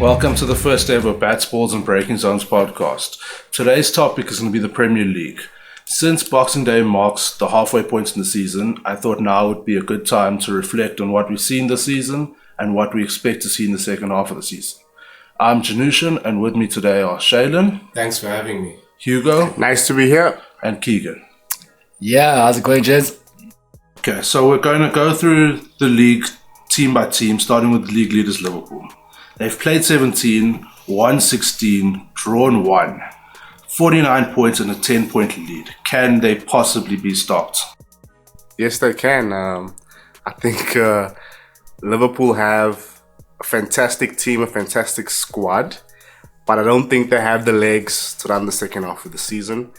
Welcome to the first ever Bats, Balls and Breaking Zones podcast. Today's topic is going to be the Premier League. Since Boxing Day marks the halfway point in the season, I thought now would be a good time to reflect on what we've seen this season and what we expect to see in the second half of the season. I'm Janushan, and with me today are Shaylin. Thanks for having me. Hugo. Nice to be here. And Keegan. Yeah, how's it going, gents? Okay, so we're going to go through the league team by team, starting with the league leaders, Liverpool. They've played 17, won 16, drawn 1, 49 points and a 10-point lead. Can they possibly be stopped? Yes, they can. I think Liverpool have a fantastic team, a fantastic squad, but I don't think they have the legs to run the second half of the season.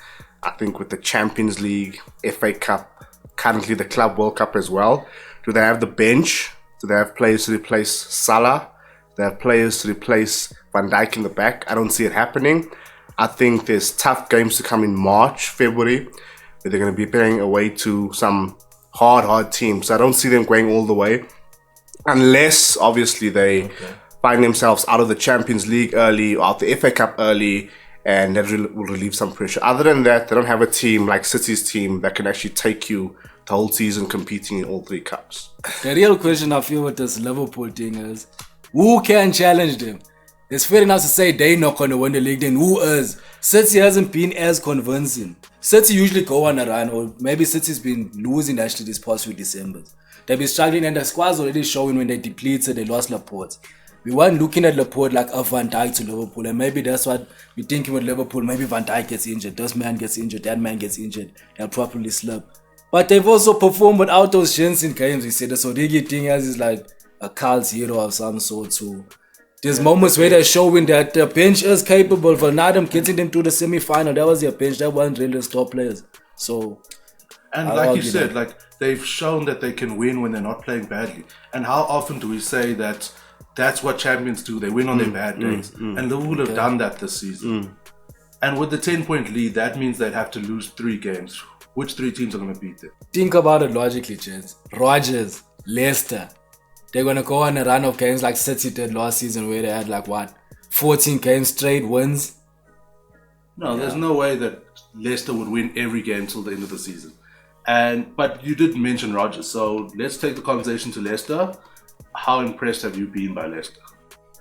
I think with the Champions League, FA Cup, currently the Club World Cup as well, do they have the bench? Do they have players to replace Salah? They have players to replace Van Dijk in the back. I don't see it happening. I think there's tough games to come in March, February, where they're going to be playing away to some hard teams. So I don't see them going all the way. Unless, obviously, they find themselves out of the Champions League early or out the FA Cup early, and that will relieve some pressure. Other than that, they don't have a team like City's team that can actually take you the whole season competing in all three cups. The real question I feel with this Liverpool thing is, who can challenge them? It's fair enough to say they're not going to win the league, then who is? City hasn't been as convincing. City usually go on a run, or maybe City's been losing actually this past few Decembers. They've been struggling, and the squad's already showing when they depleted, they lost Laporte. We weren't looking at Laporte like a Van Dijk to Liverpool, and maybe that's what we're thinking with Liverpool. Maybe Van Dijk gets injured, this man gets injured, that man gets injured, they'll probably slip. But they've also performed without those gents in games. We said the Origi thing is like a cult hero of some sort too. There's moments where they're showing that the bench is capable. For Nadam getting them to the semi-final, that was their bench. That wasn't really top players. So, and like you said, like they've shown that they can win when they're not playing badly. And how often do we say that that's what champions do? They win on their bad days. And Liverpool have done that this season. And with the 10-point lead, that means they'd have to lose 3 games. Which 3 teams are going to beat them? Think about it logically, gents. Rodgers, Leicester. They're going to go on a run of games like City did last season, where they had 14 games straight wins. No, there's no way that Leicester would win every game till the end of the season. But you did mention Rodgers, so let's take the conversation to Leicester. How impressed have you been by Leicester?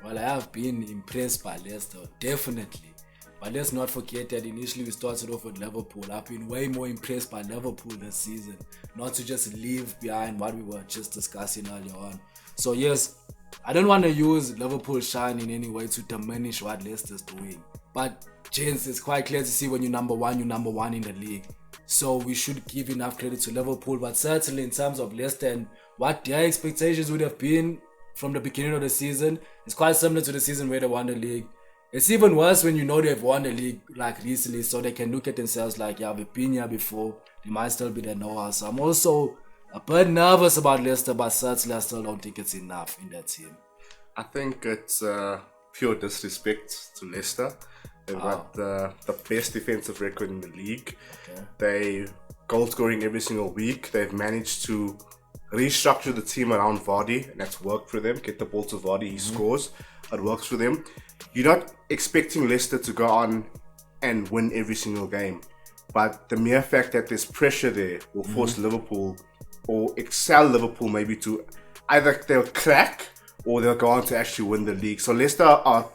Well, I have been impressed by Leicester, definitely. But let's not forget that initially we started off with Liverpool. I've been way more impressed by Liverpool this season. Not to just leave behind what we were just discussing earlier on. So yes, I don't want to use Liverpool's shine in any way to diminish what Leicester's doing. But gents, it's quite clear to see when you're number one in the league. So we should give enough credit to Liverpool. But certainly in terms of Leicester and what their expectations would have been from the beginning of the season, it's quite similar to the season where they won the league. It's even worse when you know they've won the league recently, so they can look at themselves like, yeah, we've been here before. They might still be there now. So I'm also a bit nervous about Leicester, but certainly I still don't think it's enough in that team. I think it's pure disrespect to Leicester. They've got the best defensive record in the league. Okay. They goal scoring every single week. They've managed to restructure the team around Vardy, and that's worked for them. Get the ball to Vardy, he scores. It works for them. You're not expecting Leicester to go on and win every single game, but the mere fact that there's pressure there will force Liverpool or excel Liverpool maybe to either they'll crack or they'll go on to actually win the league. So Leicester are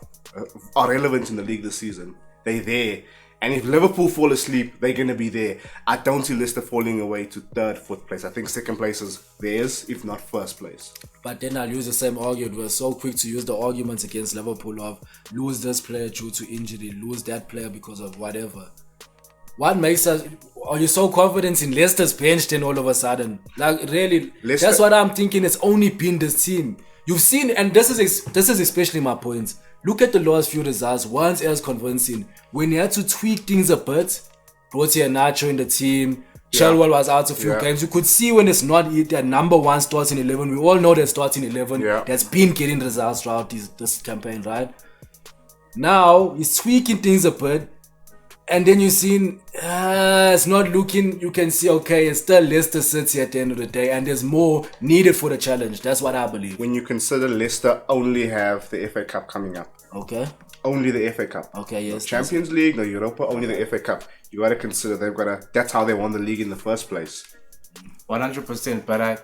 relevant in the league this season. They're there. And if Liverpool fall asleep, they're going to be there. I don't see Leicester falling away to 3rd, 4th place. I think 2nd place is theirs, if not 1st place. But then I'll use the same argument. We're so quick to use the arguments against Liverpool of lose this player due to injury, lose that player because of whatever. What makes us... Are you so confident in Leicester's bench then all of a sudden? Like, really, Leicester, that's what I'm thinking. It's only been this team. You've seen, and this is especially my point. Look at the last few results, weren't as convincing. When you had to tweak things a bit, brought here Nacho in the team, Chilwell was out a few games. You could see when it's not their number one starting 11. We all know that starting 11 that's been getting results throughout this campaign, right? Now, he's tweaking things a bit. And then you've seen it's not looking, you can see, okay, it's still Leicester City at the end of the day, and there's more needed for the challenge. That's what I believe. When you consider Leicester only have the FA Cup coming up. Okay. Only the FA Cup. Okay, yes. No Champions League, no Europa, only the FA Cup. You got to consider that's how they won the league in the first place. 100%, but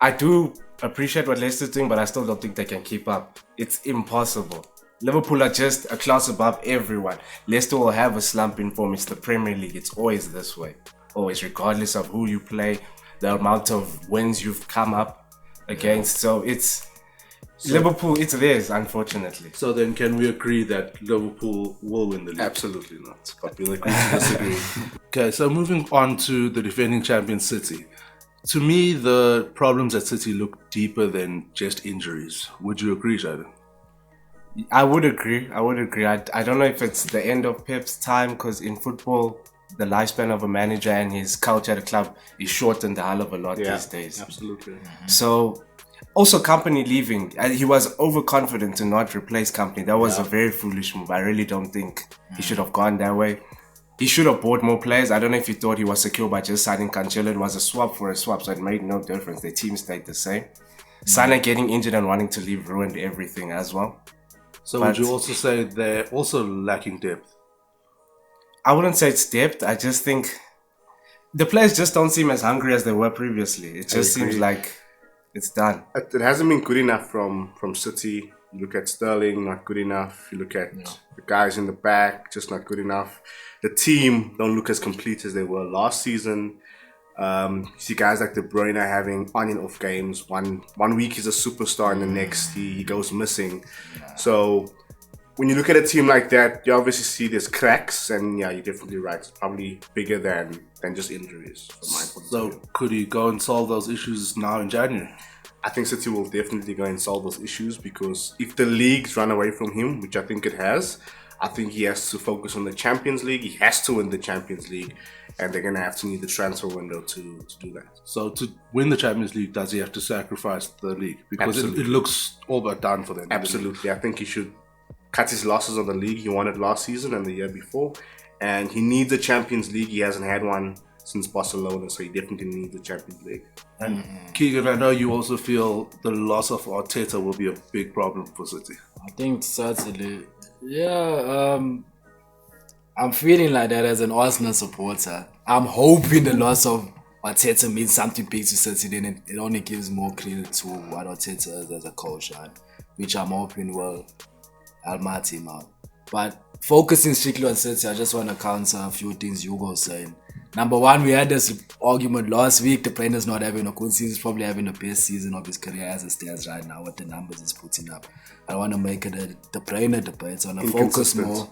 I do appreciate what Leicester's doing, but I still don't think they can keep up. It's impossible. Liverpool are just a class above everyone. Leicester will have a slump in form. It's the Premier League. It's always this way. Always, regardless of who you play, the amount of wins you've come up against. So Liverpool, it's theirs, unfortunately. So then can we agree that Liverpool will win the league? Absolutely not. But we'll agree to disagree. Okay, so moving on to the defending champion City. To me, the problems at City look deeper than just injuries. Would you agree, Jaden? I would agree. I don't know if it's the end of Pep's time, because in football, the lifespan of a manager and his culture at a club is shortened a hell of a lot these days. Absolutely. So, also Company leaving, he was overconfident to not replace Company. That was a very foolish move. I really don't think he should have gone that way. He should have bought more players. I don't know if he thought he was secure by just signing Cancelo. It was a swap for a swap, so it made no difference. The team stayed the same. Sana getting injured and wanting to leave ruined everything as well. So would you also say they're also lacking depth? I wouldn't say it's depth. I just think the players just don't seem as hungry as they were previously. It just seems like it's done. It hasn't been good enough from City. You look at Sterling, not good enough. You look at the guys in the back, just not good enough. The team don't look as complete as they were last season. You see guys like De Bruyne having on and off games. One week he's a superstar, and the next he goes missing. So when you look at a team like that, you obviously see there's cracks, and yeah, you're definitely right. It's probably bigger than just injuries from my point of view. So could he go and solve those issues now in January? I think City will definitely go and solve those issues, because if the league's run away from him, which I think it has, I think he has to focus on the Champions League. He has to win the Champions League, and they're going to have to need the transfer window to do that. So to win the Champions League, does he have to sacrifice the league? Because it looks all but done for them. Absolutely. I think he should cut his losses on the league he won it last season and the year before. And he needs a Champions League. He hasn't had one since Barcelona, so he definitely needs the Champions League. And Keegan, I know you also feel the loss of Arteta will be a big problem for City. I think certainly. Yeah, I'm feeling like that as an Arsenal supporter. I'm hoping the loss of Arteta means something big to City, then it only gives more credit to what Arteta is as a coach, right? Which I'm hoping will help my team out. But focusing strictly on City, I just want to counter a few things Hugo was saying. Number one, we had this argument last week. De Bruyne is not having a good season. He's probably having the best season of his career as it stands right now with the numbers he's putting up. I want to make it a De Bruyne debate. I want to focus more.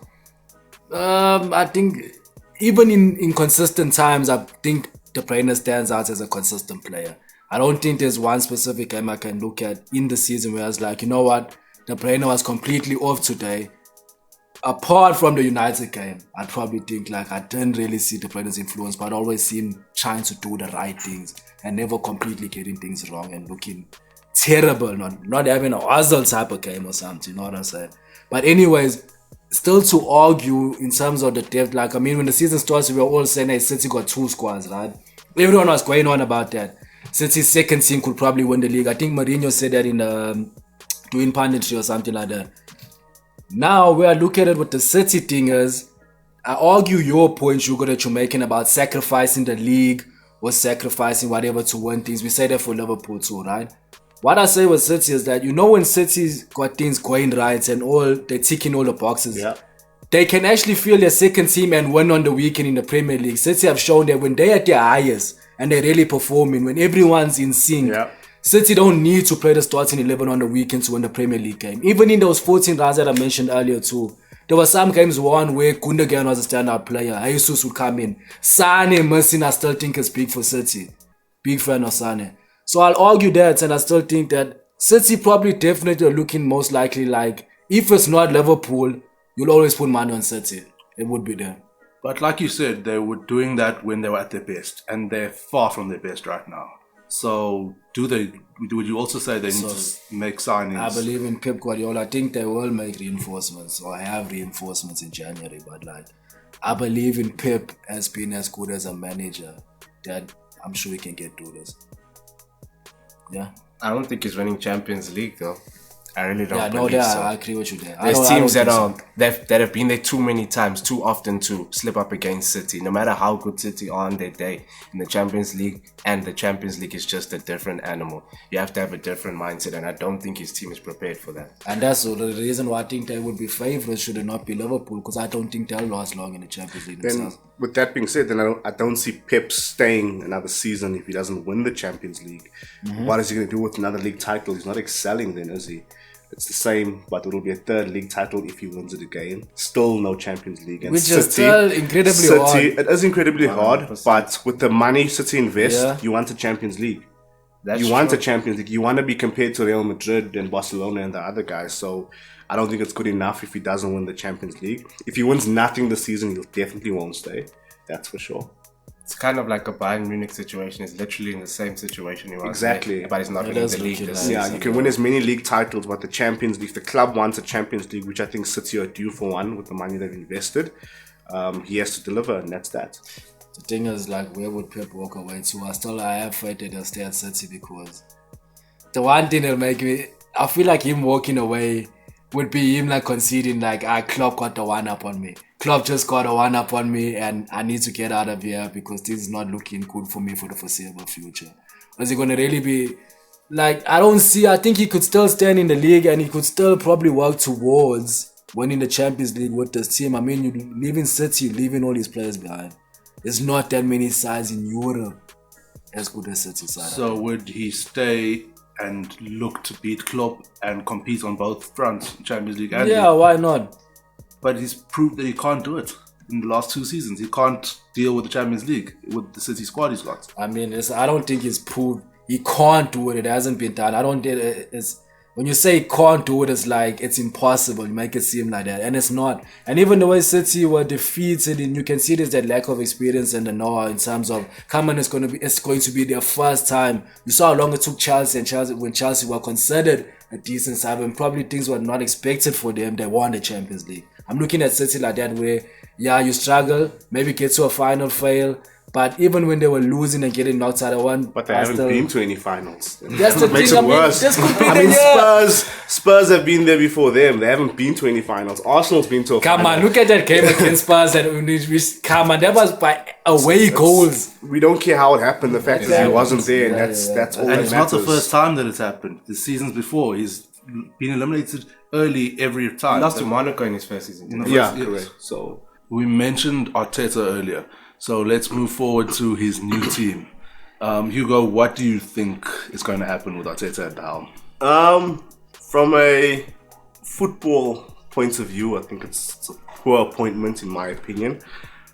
I think even in consistent times, I think De Bruyne stands out as a consistent player. I don't think there's one specific game I can look at in the season where I was like, you know what, De Bruyne was completely off today. Apart from the United game, I'd probably think like I didn't really see De Bruyne's influence, but I always see him trying to do the right things and never completely getting things wrong and looking terrible, not having a Ozil type of game or something, you know what I'm saying? But anyways, still to argue in terms of the depth, like I mean when the season starts, we were all saying hey, City got two squads, right? Everyone was going on about that. City's second team could probably win the league. I think Mourinho said that in doing punditry or something like that. Now, where I look at it with the City thing is, I argue your point, Hugo, that you're making about sacrificing the league or sacrificing whatever to win things. We say that for Liverpool too, right? What I say with City is that, you know, when City's got things going right and they're ticking all the boxes, they can actually feel their second team and win on the weekend in the Premier League. City have shown that when they're at their highest and they're really performing, when everyone's in sync, City don't need to play the starting 11 on the weekend to win the Premier League game. Even in those 14 rounds that I mentioned earlier too, there were some games won where Gundogan was a standout player. Jesus would come in. Sane missing, I still think is big for City. Big fan of Sane. So I'll argue that, and I still think that City probably definitely are looking most likely like, if it's not Liverpool, you'll always put money on City. It would be there. But like you said, they were doing that when they were at their best, and they're far from their best right now. So would you also say they need to make signings? I believe in Pep Guardiola. I think they will make reinforcements or have reinforcements in January. But like, I believe in Pep as being as good as a manager that I'm sure he can get through this. Yeah. I don't think he's winning Champions League though. I really don't Yeah, believe no, so. I agree with you there. There's teams that have been there too many times, too often to slip up against City. No matter how good City are on their day in the Champions League, and the Champions League is just a different animal. You have to have a different mindset, and I don't think his team is prepared for that. And that's the reason why I think they would be favourites should it not be Liverpool, because I don't think they'll last long in the Champions League Then, themselves. with that being said, then I don't see Pep staying another season if he doesn't win the Champions League. What is he going to do with another league title? He's not excelling then, is he? It's the same, but it'll be a third league title if he wins it again. Still no Champions League. And Which is still incredibly hard. It is incredibly hard, 100%. but with the money City invest, Yeah. you want a Champions League. That's You want true. a Champions League. You want to be compared to Real Madrid and Barcelona and the other guys. So I don't think it's good enough if he doesn't win the Champions League. If he wins nothing this season, he definitely won't stay. That's for sure. It's kind of like a Bayern Munich situation. He's literally in the same situation he was. Exactly. there, but he's not It winning does the league look this like- season. Yeah, you can win as many league titles, but the Champions League, the club wants a Champions League, which I think City are due for one with the money they've invested. He has to deliver, and that's that. The thing is, like, where would Pep walk away to? I have faith that he'll stay at City, because the one thing that'll make me, I feel like him walking away would be him like conceding, like, Klopp got the one up on me. Klopp just got a one up on me, and I need to get out of here because this is not looking good for me for the foreseeable future. Is he going to really be, like, I think he could still stand in the league and he could still probably work towards winning the Champions League with this team. I mean, you leaving City, leaving all these players behind. There's not that many sides in Europe as good as City side. So would he stay and look to beat Klopp and compete on both fronts, Champions League and Yeah, League? why not? But he's proved that he can't do it in the last 2 seasons. He can't deal with the Champions League with the City squad he's got. I mean, I don't think he's proved he can't do it. It hasn't been done. I don't think it's when you say he can't do it, it's like it's impossible. You make it seem like that, and it's not. And even the way City were defeated, and you can see there's that lack of experience and the know in terms of coming. It's going to be their first time. You saw how long it took Chelsea, and when Chelsea were considered a decent side, and probably things were not expected for them, they won the Champions League. I'm looking at City like that, where you struggle, maybe get to a final, fail. But even when they were losing and getting knocked out of one, But they haven't been to any finals. That's the Makes thing. it worse. This could be I the mean, year. Spurs have been there before them. They haven't been to any finals. Arsenal's been to a Come final. on, look at that game against Spurs. Come on, that was by away goals. We don't care how it happened. The fact is he wasn't there, and that's all And that it's matters. not the first time that it's happened. The seasons before, he's been eliminated early every time. He lost to Monaco in his first season. In the Yeah, first- correct. So we mentioned Arteta earlier. So let's move forward to his new team. Hugo, what do you think is going to happen with Arteta at the helm? From a football point of view, I think it's a poor appointment in my opinion.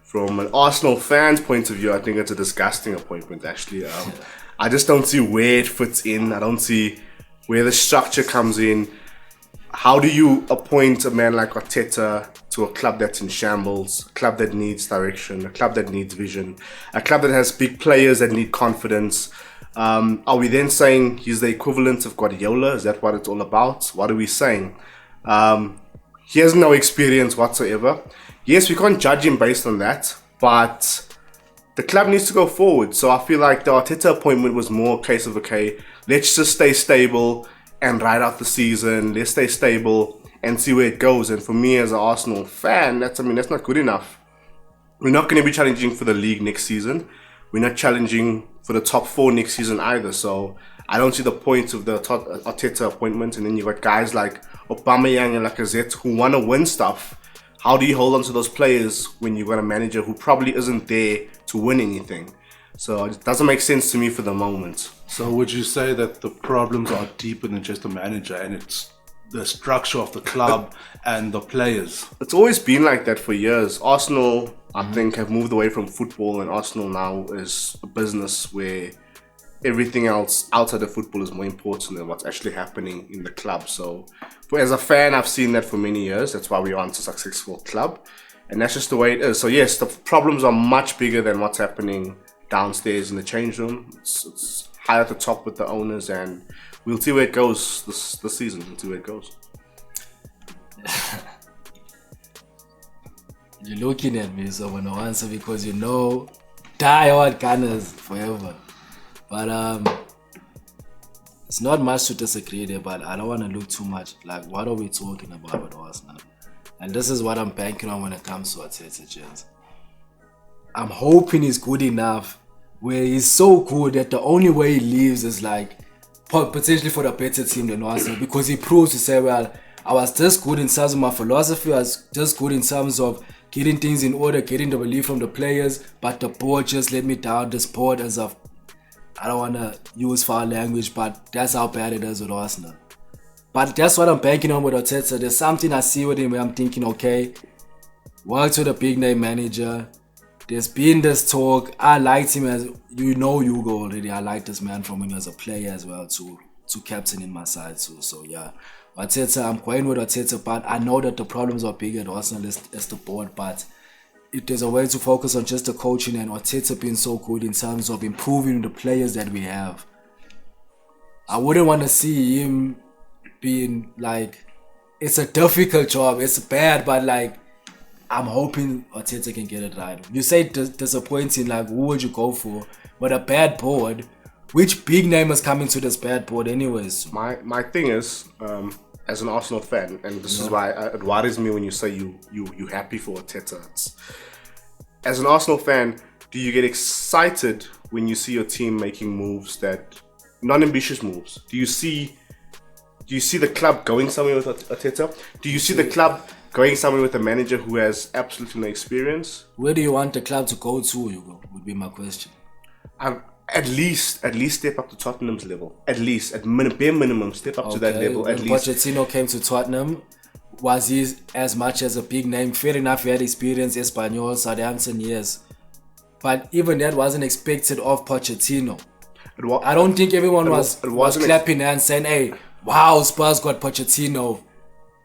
From an Arsenal fan's point of view, I think it's a disgusting appointment actually. I just don't see where it fits in. I don't see where the structure comes in. How do you appoint a man like Arteta to a club that's in shambles, a club that needs direction, a club that needs vision, a club that has big players that need confidence? Are we then saying he's the equivalent of Guardiola? Is that what it's all about? What are we saying? He has no experience whatsoever. Yes, we can't judge him based on that, but the club needs to go forward. So I feel like the Arteta appointment was more a case of, okay, let's just stay stable and ride out the season. Let's stay stable and see where it goes. And for me as an Arsenal fan, that's not good enough. We're not going to be challenging for the league next season. We're not challenging for the top 4 next season either. So I don't see the point of the Arteta appointment. And then you got guys like Aubameyang and Lacazette who want to win stuff. How do you hold on to those players when you've got a manager who probably isn't there to win anything? So it doesn't make sense to me for the moment. So would you say that the problems are deeper than just the manager, and it's the structure of the club and the players? It's always been like that for years. Arsenal, I think, have moved away from football, and Arsenal now is a business where everything else outside of football is more important than what's actually happening in the club. So as a fan, I've seen that for many years. That's why we aren't a successful club. And that's just the way it is. So yes, the problems are much bigger than what's happening downstairs in the change room. It's high at the top with the owners, and we'll see where it goes this season. We'll see where it goes. You're looking at me, so I'm gonna answer because you know, die-hard Gunners forever. But it's not much to disagree there, but I don't want to look too much. Like, what are we talking about with Arsenal? And this is what I'm banking on when it comes to Arteta, gents. I'm hoping he's good enough where he's so good that the only way he leaves is like potentially for a better team than Arsenal, because he proves to say, well, I was just good in terms of my philosophy, I was just good in terms of getting things in order, getting the belief from the players, but the board just let me down. This board as of, I don't want to use foul language, but that's how bad it is with Arsenal. But that's what I'm banking on with Arteta. There's something I see with him where I'm thinking, okay, worked with a big name manager. There's been this talk. I liked him as, you know, Hugo already. I liked this man from when he was a player as well, to captain in my side too. So yeah, Arteta, I'm going with Arteta, but I know that the problems are big at Arsenal as the board. But if there's a way to focus on just the coaching and Arteta being so good in terms of improving the players that we have, I wouldn't want to see him being like, it's a difficult job, it's bad, but like, I'm hoping Arteta can get it right. You say disappointing, like who would you go for? But a bad board, which big name is coming to this bad board anyways? My thing is, as an Arsenal fan, and this is why it worries me when you say you happy for Arteta. As an Arsenal fan, do you get excited when you see your team making moves that non-ambitious moves? Do you see the club going somewhere with Arteta? Do you see the club going somewhere with a manager who has absolutely no experience? Where do you want the club to go to, Hugo? Would be my question. At least step up to Tottenham's level. At least, bare minimum, step up to that level. At when least. Pochettino came to Tottenham, was he as much as a big name? Fair enough, he had experience, Espanyol, Southampton, yes. But even that wasn't expected of Pochettino. I don't think everyone was clapping hands saying, hey, wow, Spurs got Pochettino.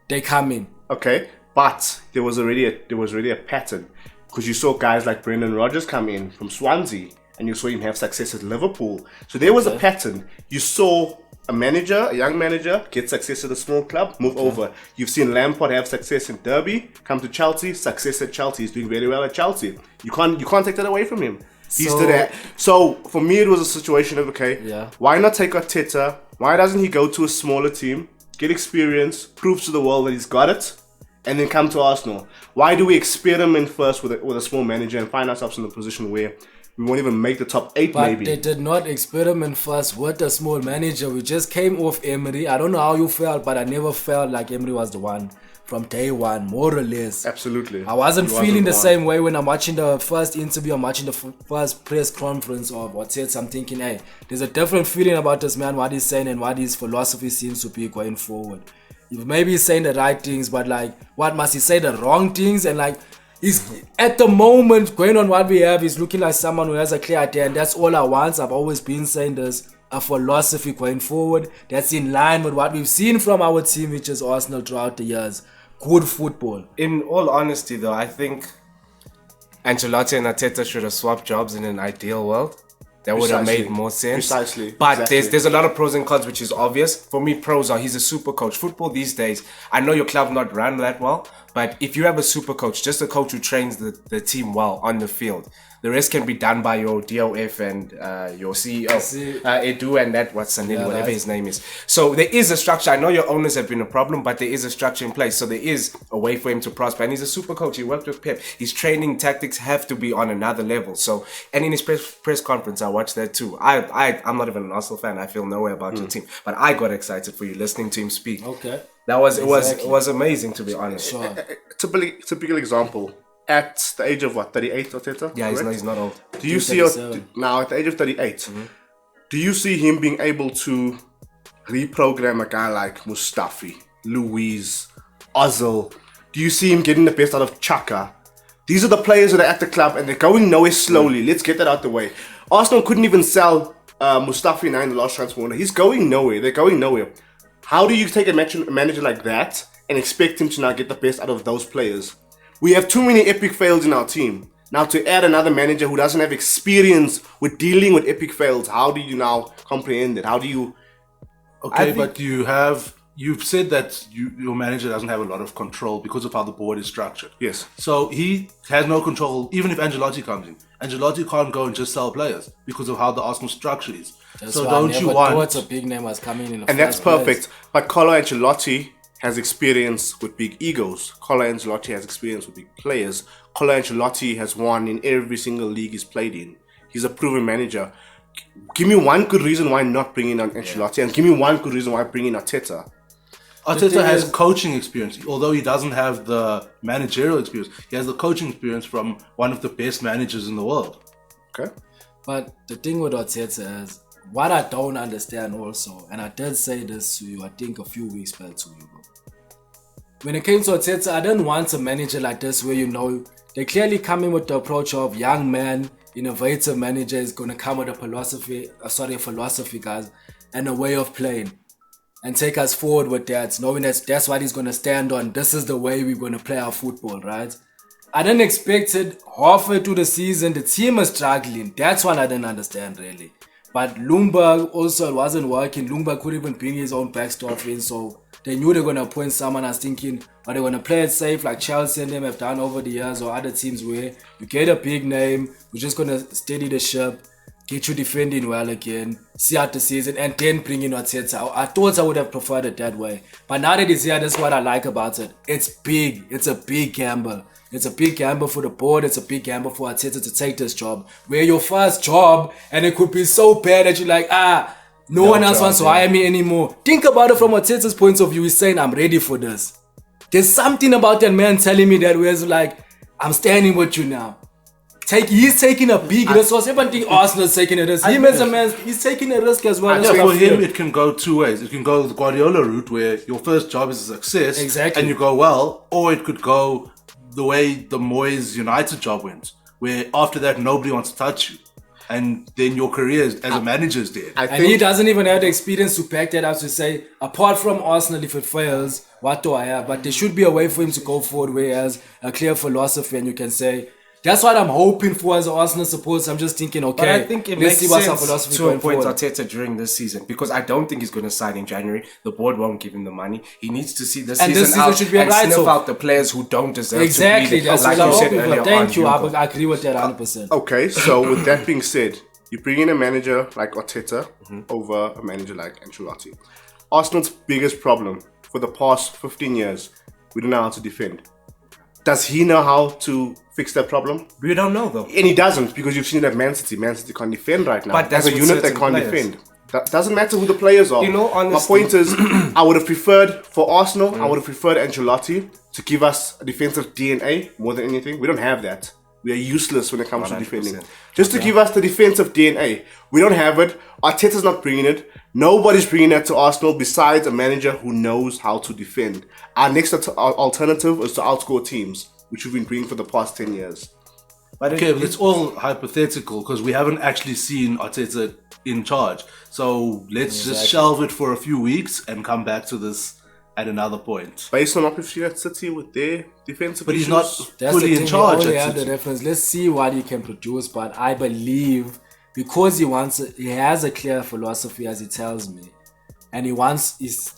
They come in. Okay, but there was already a pattern, because you saw guys like Brendan Rodgers come in from Swansea, and you saw him have success at Liverpool. So there was a pattern. You saw a young manager, get success at a small club, move over. You've seen Lampard have success in Derby, come to Chelsea, success at Chelsea. He's doing very well at Chelsea. You can't take that away from him. He's did that. So for me, it was a situation of, why not take Arteta? Why doesn't he go to a smaller team, get experience, prove to the world that he's got it, and then come to Arsenal? Why do we experiment first with a small manager and find ourselves in a position where we won't even make the top 8 but maybe? They did not experiment first with a small manager. We just came off Emery. I don't know how you felt, but I never felt like Emery was the one from day one, more or less. Absolutely. I wasn't feeling the same way when I'm watching the first interview, I'm watching the first press conference of Arteta. I'm thinking, hey, there's a different feeling about this man, what he's saying and what his philosophy seems to be going forward. Maybe he's saying the right things, but like, what must he say the wrong things? And like, he's at the moment going on what we have, he's looking like someone who has a clear idea, and that's all I want. I've always been saying this, a philosophy going forward that's in line with what we've seen from our team, which is Arsenal throughout the years. Good football. In all honesty, though, I think Ancelotti and Arteta should have swapped jobs in an ideal world. That would have made more sense. Precisely. But there's a lot of pros and cons, which is obvious. For me, pros are he's a super coach. Football these days, I know your club not run that well, but if you have a super coach, just a coach who trains the team well on the field, the rest can be done by your DOF and your CEO, Edu and that, whatever his name is. So there is a structure. I know your owners have been a problem, but there is a structure in place. So there is a way for him to prosper. And he's a super coach. He worked with Pep. His training tactics have to be on another level. So, and in his press conference, I watched that too. I'm not even an Arsenal fan. I feel no way about your team. But I got excited for you listening to him speak. Okay. It was amazing, to be honest. Sure. Typical example. At the age of 38, Arteta? Yeah, he's not old. Do you see now at the age of 38? Do you see him being able to reprogram a guy like Mustafi, Luiz, Ozil? Do you see him getting the best out of Chaka? These are the players that are at the club and they're going nowhere slowly. Let's get that out the way. Arsenal couldn't even sell Mustafi now in the last transfer window. He's going nowhere. They're going nowhere. How do you take a manager like that and expect him to now get the best out of those players? We have too many epic fails in our team. Now to add another manager who doesn't have experience with dealing with epic fails, how do you now comprehend it? How do you... Okay, but you have you've said that your manager doesn't have a lot of control because of how the board is structured. Yes. So he has no control, even if Ancelotti comes in. Ancelotti can't go and just sell players because of how the Arsenal structure is. That's so why don't I never you want... thought a big name was coming in. And that's perfect. But Carlo Ancelotti has experience with big egos. Carlo Ancelotti has experience with big players. Carlo Ancelotti has won in every single league he's played in. He's a proven manager. Give me one good reason why not bringing on Ancelotti, and give me one good reason why bringing Arteta. Arteta has coaching experience, although he doesn't have the managerial experience. He has the coaching experience from one of the best managers in the world. Okay. But the thing with Arteta is, what I don't understand also, and I did say this to you, I think a few weeks back to you, bro. When it came to Arteta, I didn't want a manager like this where, you know, they clearly come in with the approach of young man, innovative manager is going to come with a philosophy, guys, and a way of playing. And take us forward with that, knowing that's what he's going to stand on. This is the way we're going to play our football, right? I didn't expect it halfway through the season. The team is struggling. That's what I didn't understand, really. But Lumberg also, it wasn't working. Lumberg couldn't even bring his own backstop in, so they knew they were going to appoint someone. I was thinking, are they going to play it safe like Chelsea and them have done over the years, or other teams where you get a big name, we're just going to steady the ship, get you defending well again, see out the season, and then bring in Arteta. I thought I would have preferred it that way. But now that he's here, that's what I like about it. It's big. It's a big gamble. It's a big gamble for the board. It's a big gamble for Arteta to take this job. Where your first job, and it could be so bad that you're like, no one else wants to hire me anymore. Think about it from Arteta's point of view. He's saying, I'm ready for this. There's something about that man telling me that where it's like, I'm standing with you now. He's taking a big risk. So everyone think Arsenal's taking a risk. Him as a man, he's taking a risk as well. For him, it can go two ways. It can go the Guardiola route, where your first job is a success, exactly, and you go well, or it could go the way the Moyes United job went, where after that nobody wants to touch you, and then your career as a manager is dead. And he doesn't even have the experience to back that up to say, apart from Arsenal, if it fails, what do I have? But there should be a way for him to go forward where he has a clear philosophy, and you can say, that's what I'm hoping for as an Arsenal supporter. I'm just thinking, okay, but I think it let's makes see what's our sense philosophy to going appoint forward. Arteta during this season, because I don't think he's going to sign in January. The board won't give him the money. He needs to see this And season this season out should be a and write-off. sniff out the players who don't deserve Exactly, to be that's like what I'm you said hoping earlier for. Thank on, you, Hugo. I agree with that 100%. Okay, so with that being said, you bring in a manager like Arteta over a manager like Ancelotti. Arsenal's biggest problem for the past 15 years, we don't know how to defend. Does he know how to fix that problem? We don't know though. And he doesn't, because you've seen it at Man City. Man City can't defend right now. But that's as a with unit that certain can't players. defend. That doesn't matter who the players are. You know, my honestly- point is, I would have preferred for Arsenal, I would have preferred Ancelotti to give us a defensive DNA more than anything. We don't have that. We are useless when it comes to 100%. defending. Just to give us the defensive DNA. We don't have it. Arteta's not bringing it. Nobody's bringing that to Arsenal besides a manager who knows how to defend. Our next alternative is to outscore teams, which we've been doing for the past 10 years. But Okay, but it's all hypothetical because we haven't actually seen Arteta in charge. So let's just shelve it for a few weeks and come back to this at another point. Based on what we've seen at City with their defensive But he's issues, not That's fully the thing, in charge we only at have the City. reference. Let's see what he can produce. But I believe because he has a clear philosophy, as he tells me, and he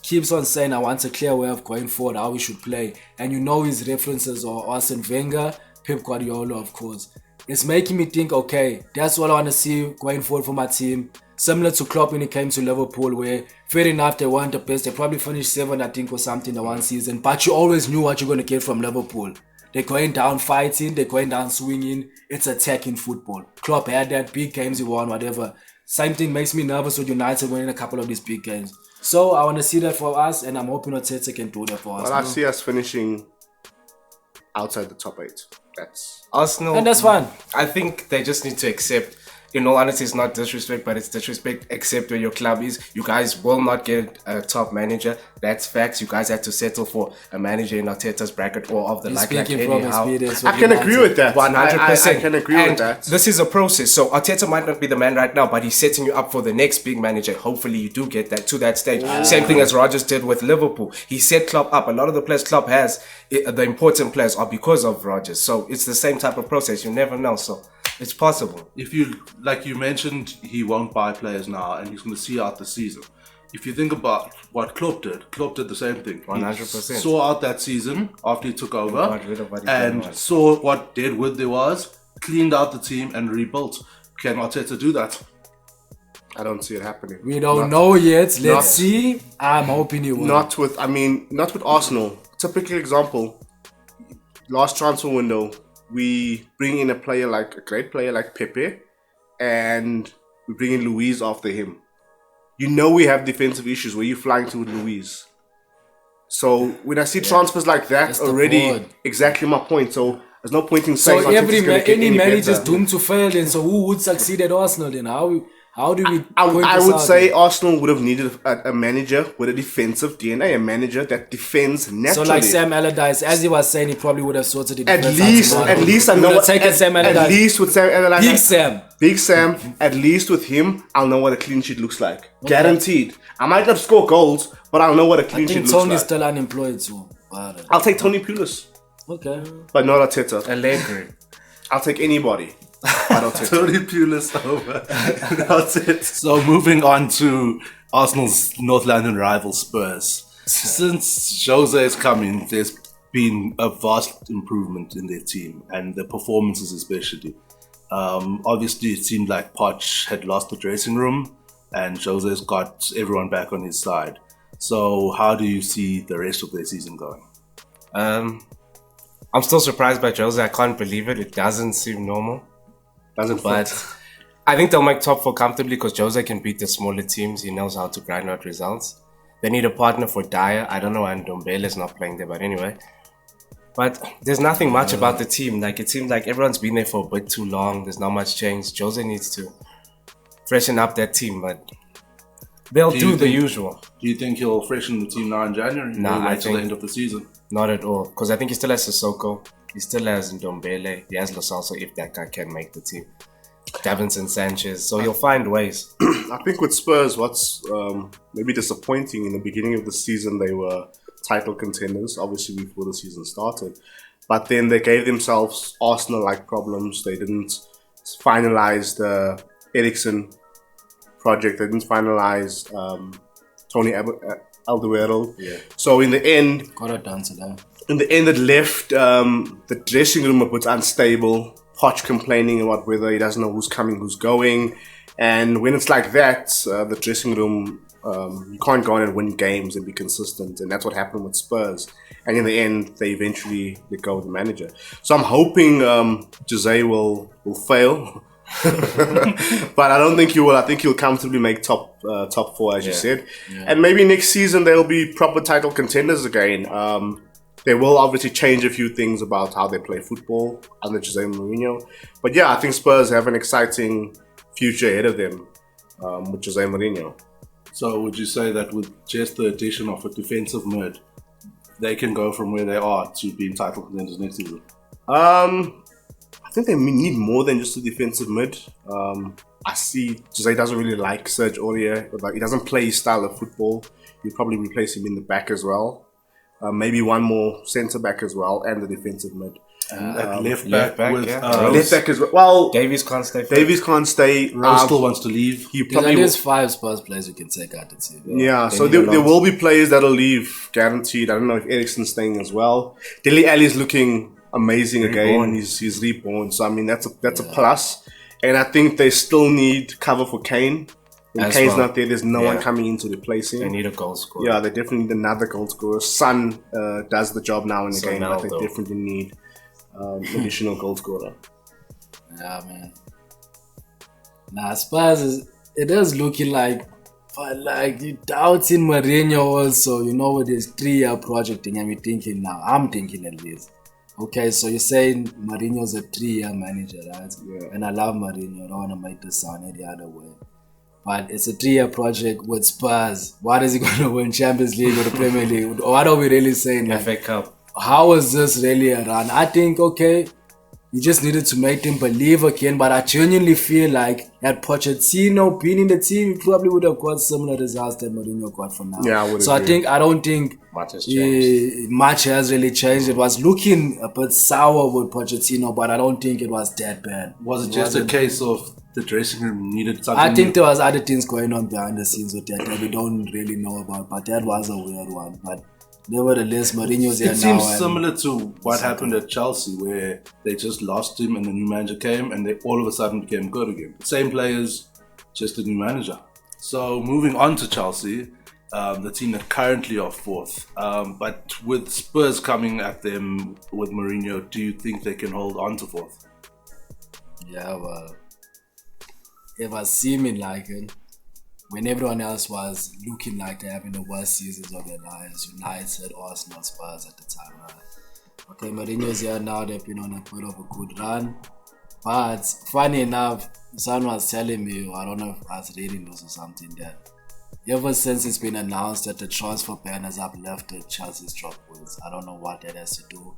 keeps on saying, I want a clear way of going forward, how we should play. And you know his references are Arsene Wenger, Pep Guardiola, of course. It's making me think, okay, that's what I want to see going forward for my team. Similar to Klopp when he came to Liverpool, where fair enough, they weren't the best. They probably finished 7th, I think, or something the one season. But you always knew what you're going to get from Liverpool. They're going down fighting, they're going down swinging. It's attacking football. Klopp had that, big games he won, whatever. Same thing makes me nervous with United winning a couple of these big games. So I want to see that for us, and I'm hoping Arteta can do that for us. well, I see us finishing outside the top 8. That's Arsenal, And that's fine. I think they just need to accept, in all honesty, it's not disrespect, but it's disrespect. Accept where your club is. You guys will not get a top manager. That's facts. You guys had to settle for a manager in Arteta's bracket or of the He's like speaking from anyhow. experience. I can agree with that. 100%. I can agree with that. This is a process. So Arteta might not be the man right now, but he's setting you up for the next big manager. Hopefully you do get that to that stage. Same thing as Rodgers did with Liverpool. He set Klopp up. A lot of the players Klopp has, the important players are because of Rodgers. So it's the same type of process. You never know. So it's possible. If you, like you mentioned, he won't buy players now and he's going to see out the season. if you think about what Klopp did the same thing. 100%. He saw out that season after he took over Got rid of what he and did. saw what deadwood there was, cleaned out the team and rebuilt. Can Arteta do that? I don't see it happening. We don't know yet. Let's not- see. I'm hoping he will. Not with Arsenal. Typical example. Last transfer window, we bring in a great player like Pepe, and we bring in Luiz after him. You know we have defensive issues where you're flying to Luiz. So when I see transfers like that That's the already, board. exactly my point. So there's no point in saying So any manager is doomed to fail. Then so who would succeed at Arsenal? Then how do we? I would say Arsenal would have needed a manager with a defensive DNA, a manager that defends naturally. So like Sam Allardyce, as he was saying, he probably would have sorted it. At least I know what. Sam At Allardyce. least with Sam Allardyce, Big Sam. At least with him, I'll know what a clean sheet looks like. Guaranteed. I might not score goals, but I'll know what a I clean sheet think looks Tony's like. still unemployed too. But, I'll take Tony Pulis, okay. but not Arteta. Allegri. I'll take anybody. But Arteta. Totally Pulis over. That's it. So moving on to Arsenal's North London rival Spurs. Since Jose has come in, there's been a vast improvement in their team and the performances especially. Obviously, it seemed like Poch had lost the dressing room and Jose's got everyone back on his side. So how do you see the rest of their season going? I'm still surprised by Jose. I can't believe it. It doesn't seem normal. Doesn't But fit. I think they'll make top 4 comfortably because Jose can beat the smaller teams. He knows how to grind out results. They need a partner for Dyer. I don't know why Ndombele's not playing there, but anyway. But there's nothing much about the team. Like, it seems like everyone's been there for a bit too long. There's not much change. Jose needs to freshen up that team, but they'll do the usual. Do you think he'll freshen the team now in January? Nah, Or I wait till the think- end of the season. Not at all. Because I think he still has Sissoko. He still has Ndombele. He has Lo Celso if that guy can make the team. Davinson Sanchez. So he'll find ways. I think with Spurs, what's maybe disappointing in the beginning of the season, they were title contenders, obviously before the season started. But then they gave themselves Arsenal-like problems. They didn't finalize the Eriksen project. They didn't finalize Tony Alderweireld. Yeah. So in the end, Got it done today. it left the dressing room a bit unstable. Poch complaining about whether he doesn't know who's coming, who's going. And when it's like that, the dressing room, you can't go on and win games and be consistent. And that's what happened with Spurs. And in the end, they eventually let go of the manager. So I'm hoping Jose will fail. But I don't think he will. I think he'll comfortably make top 4, as you said. And maybe next season they'll be proper title contenders again. They will obviously change a few things about how they play football under Jose Mourinho. But yeah, I think Spurs have an exciting future ahead of them with Jose Mourinho. So would you say that with just the addition of a defensive mid, they can go from where they are to being title contenders next season? I think they need more than just a defensive mid. I see Jose doesn't really like Serge Aurier. Like, he doesn't play his style of football. You'd probably replace him in the back as well. Maybe one more centre back as well, and the defensive mid. At left left back, back, with yeah. Left back as well. Well, Davies can't stay fit. Davies can't stay. Rose still wants to leave. He There's probably at least 5 Spurs players we can take out the team. Yeah, so need a there lot. will be players that'll leave, guaranteed. I don't know if Eriksen's staying as well. Dele Alli's looking amazing Reborn. again. He's reborn, so I mean that's a plus. And I think they still need cover for Kane. When As Kane's well. not there, there's no one Yeah. coming in to replace They him. need a goal scorer. Yeah, they definitely need another goal scorer. Son does the job now and again, but they Ronaldo. definitely need additional goal scorer. Yeah, man. Nah, Spurs it is looking like, but like you doubting Mourinho also, you know, with his 3-year project thing, and we're thinking now, I'm thinking at least. Okay, so you're saying Mourinho's a 3-year manager, right? Yeah. And I love Mourinho, I don't want to make this sound any other way. But it's a 3-year project with Spurs. What is he going to win? Champions League or the Premier League? What are we really saying? Like, FA Cup. how is this really a run? I think, okay, you just needed to make them believe again, but I genuinely feel like had Pochettino been in the team, he probably would have got similar results that Mourinho got from now. Yeah, I would So agree. I don't think Much has changed. much has really changed. It was looking a bit sour with Pochettino, but I don't think it was that bad. Was it just a case of the dressing room needed something. I think there was other things going on behind the scenes with that we don't really know about, but that was a weird one. But nevertheless, Mourinho's here now. It seems similar to what happened at Chelsea, where they just lost him and the new manager came and they all of a sudden became good again. Same players, just a new manager. So moving on to Chelsea, the team that currently are fourth. But with Spurs coming at them with Mourinho, do you think they can hold on to fourth? Yeah, well, it was seeming like it when everyone else was looking like they're having the worst seasons of their lives. United, Arsenal, Spurs at the time. Okay, Mourinho's here now. They've been on a bit of a good run. But funny enough, someone was telling me, I don't know if I was reading this or something, that ever since it's been announced that the transfer ban has uplifted Chelsea's drop points, I don't know what that has to do.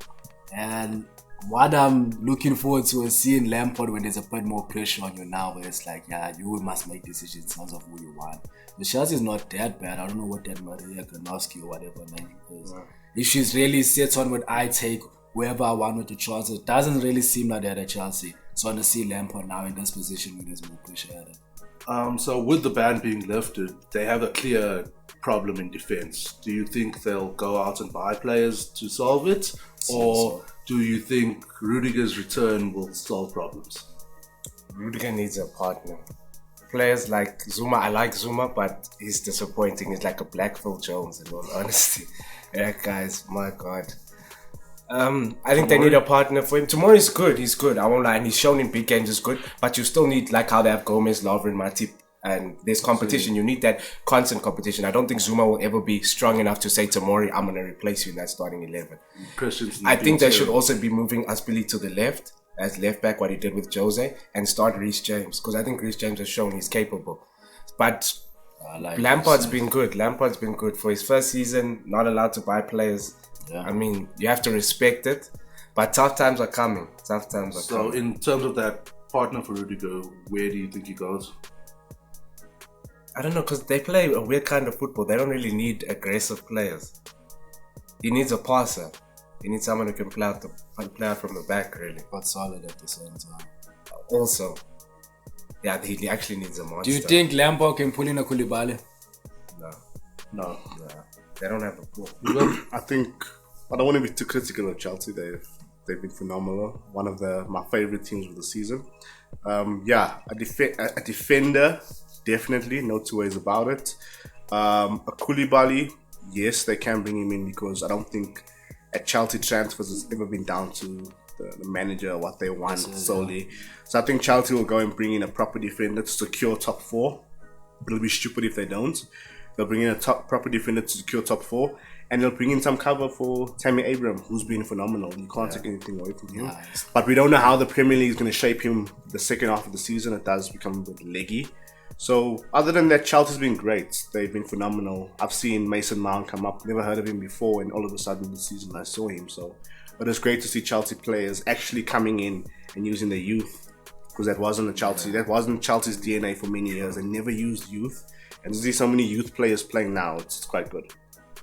And what I'm looking forward to is seeing Lampard when there's a bit more pressure on you now, where it's like, yeah, you must make decisions in terms of who you want. The Chelsea is not that bad. I don't know what that Maria Ganowski or whatever name is. Right. If she's really sits on what I take, wherever I want with the transfer, it doesn't really seem like that at Chelsea. So I want to see Lampard now in this position when there's more pressure at it. So with the ban being lifted, they have a clear problem in defense. Do you think they'll go out and buy players to solve it? Or do you think Rudiger's return will solve problems? Rudiger needs a partner. Players like Zuma, I like Zuma, but he's disappointing. He's like a black Phil Jones, in all honesty. Yeah, guys, my God. I think they need a partner for him. Tomorrow is good. He's good. I won't lie. And he's shown in big games is good. But you still need, like how they have Gomez, Lovren, Matip. And there's competition. You need that constant competition. I don't think Zuma will ever be strong enough to say, Tomori, I'm going to replace you in that starting 11. I think they should also be moving Aspili to the left, as left back, what he did with Jose, and start Reece James. Because I think Reece James has shown he's capable. But Lampard's been good. Lampard's been good. For his first season, not allowed to buy players. Yeah. I mean, you have to respect it. But tough times are coming. So in terms of that partner for Rudiger, where do you think he goes? I don't know, because they play a weird kind of football. They don't really need aggressive players. He needs a passer. He needs someone who can play out from the back, really. But solid at the same time. Also, yeah, he actually needs a monster. Do you think Lampard can pull in a Koulibaly? No. They don't have a ball. I think I don't want to be too critical of Chelsea. They've been phenomenal. One of my favorite teams of the season. A defender. Definitely, no two ways about it. A Koulibaly, yes, they can bring him in because I don't think at Chelsea transfers has ever been down to the manager or what they want solely. So I think Chelsea will go and bring in a proper defender to secure top four. It'll be stupid if they don't. They'll bring in a proper defender to secure top four, and they'll bring in some cover for Tammy Abraham, who's been phenomenal. You can't take anything away from him. Nice. But we don't know how the Premier League is going to shape him the second half of the season. It does become a bit leggy. So other than that, Chelsea's been great. They've been phenomenal. I've seen Mason Mount come up. Never heard of him before, and all of a sudden this season I saw him. So it was great to see Chelsea players actually coming in and using their youth, because that wasn't Chelsea's DNA for many years. They never used youth, and to see so many youth players playing now, it's quite good.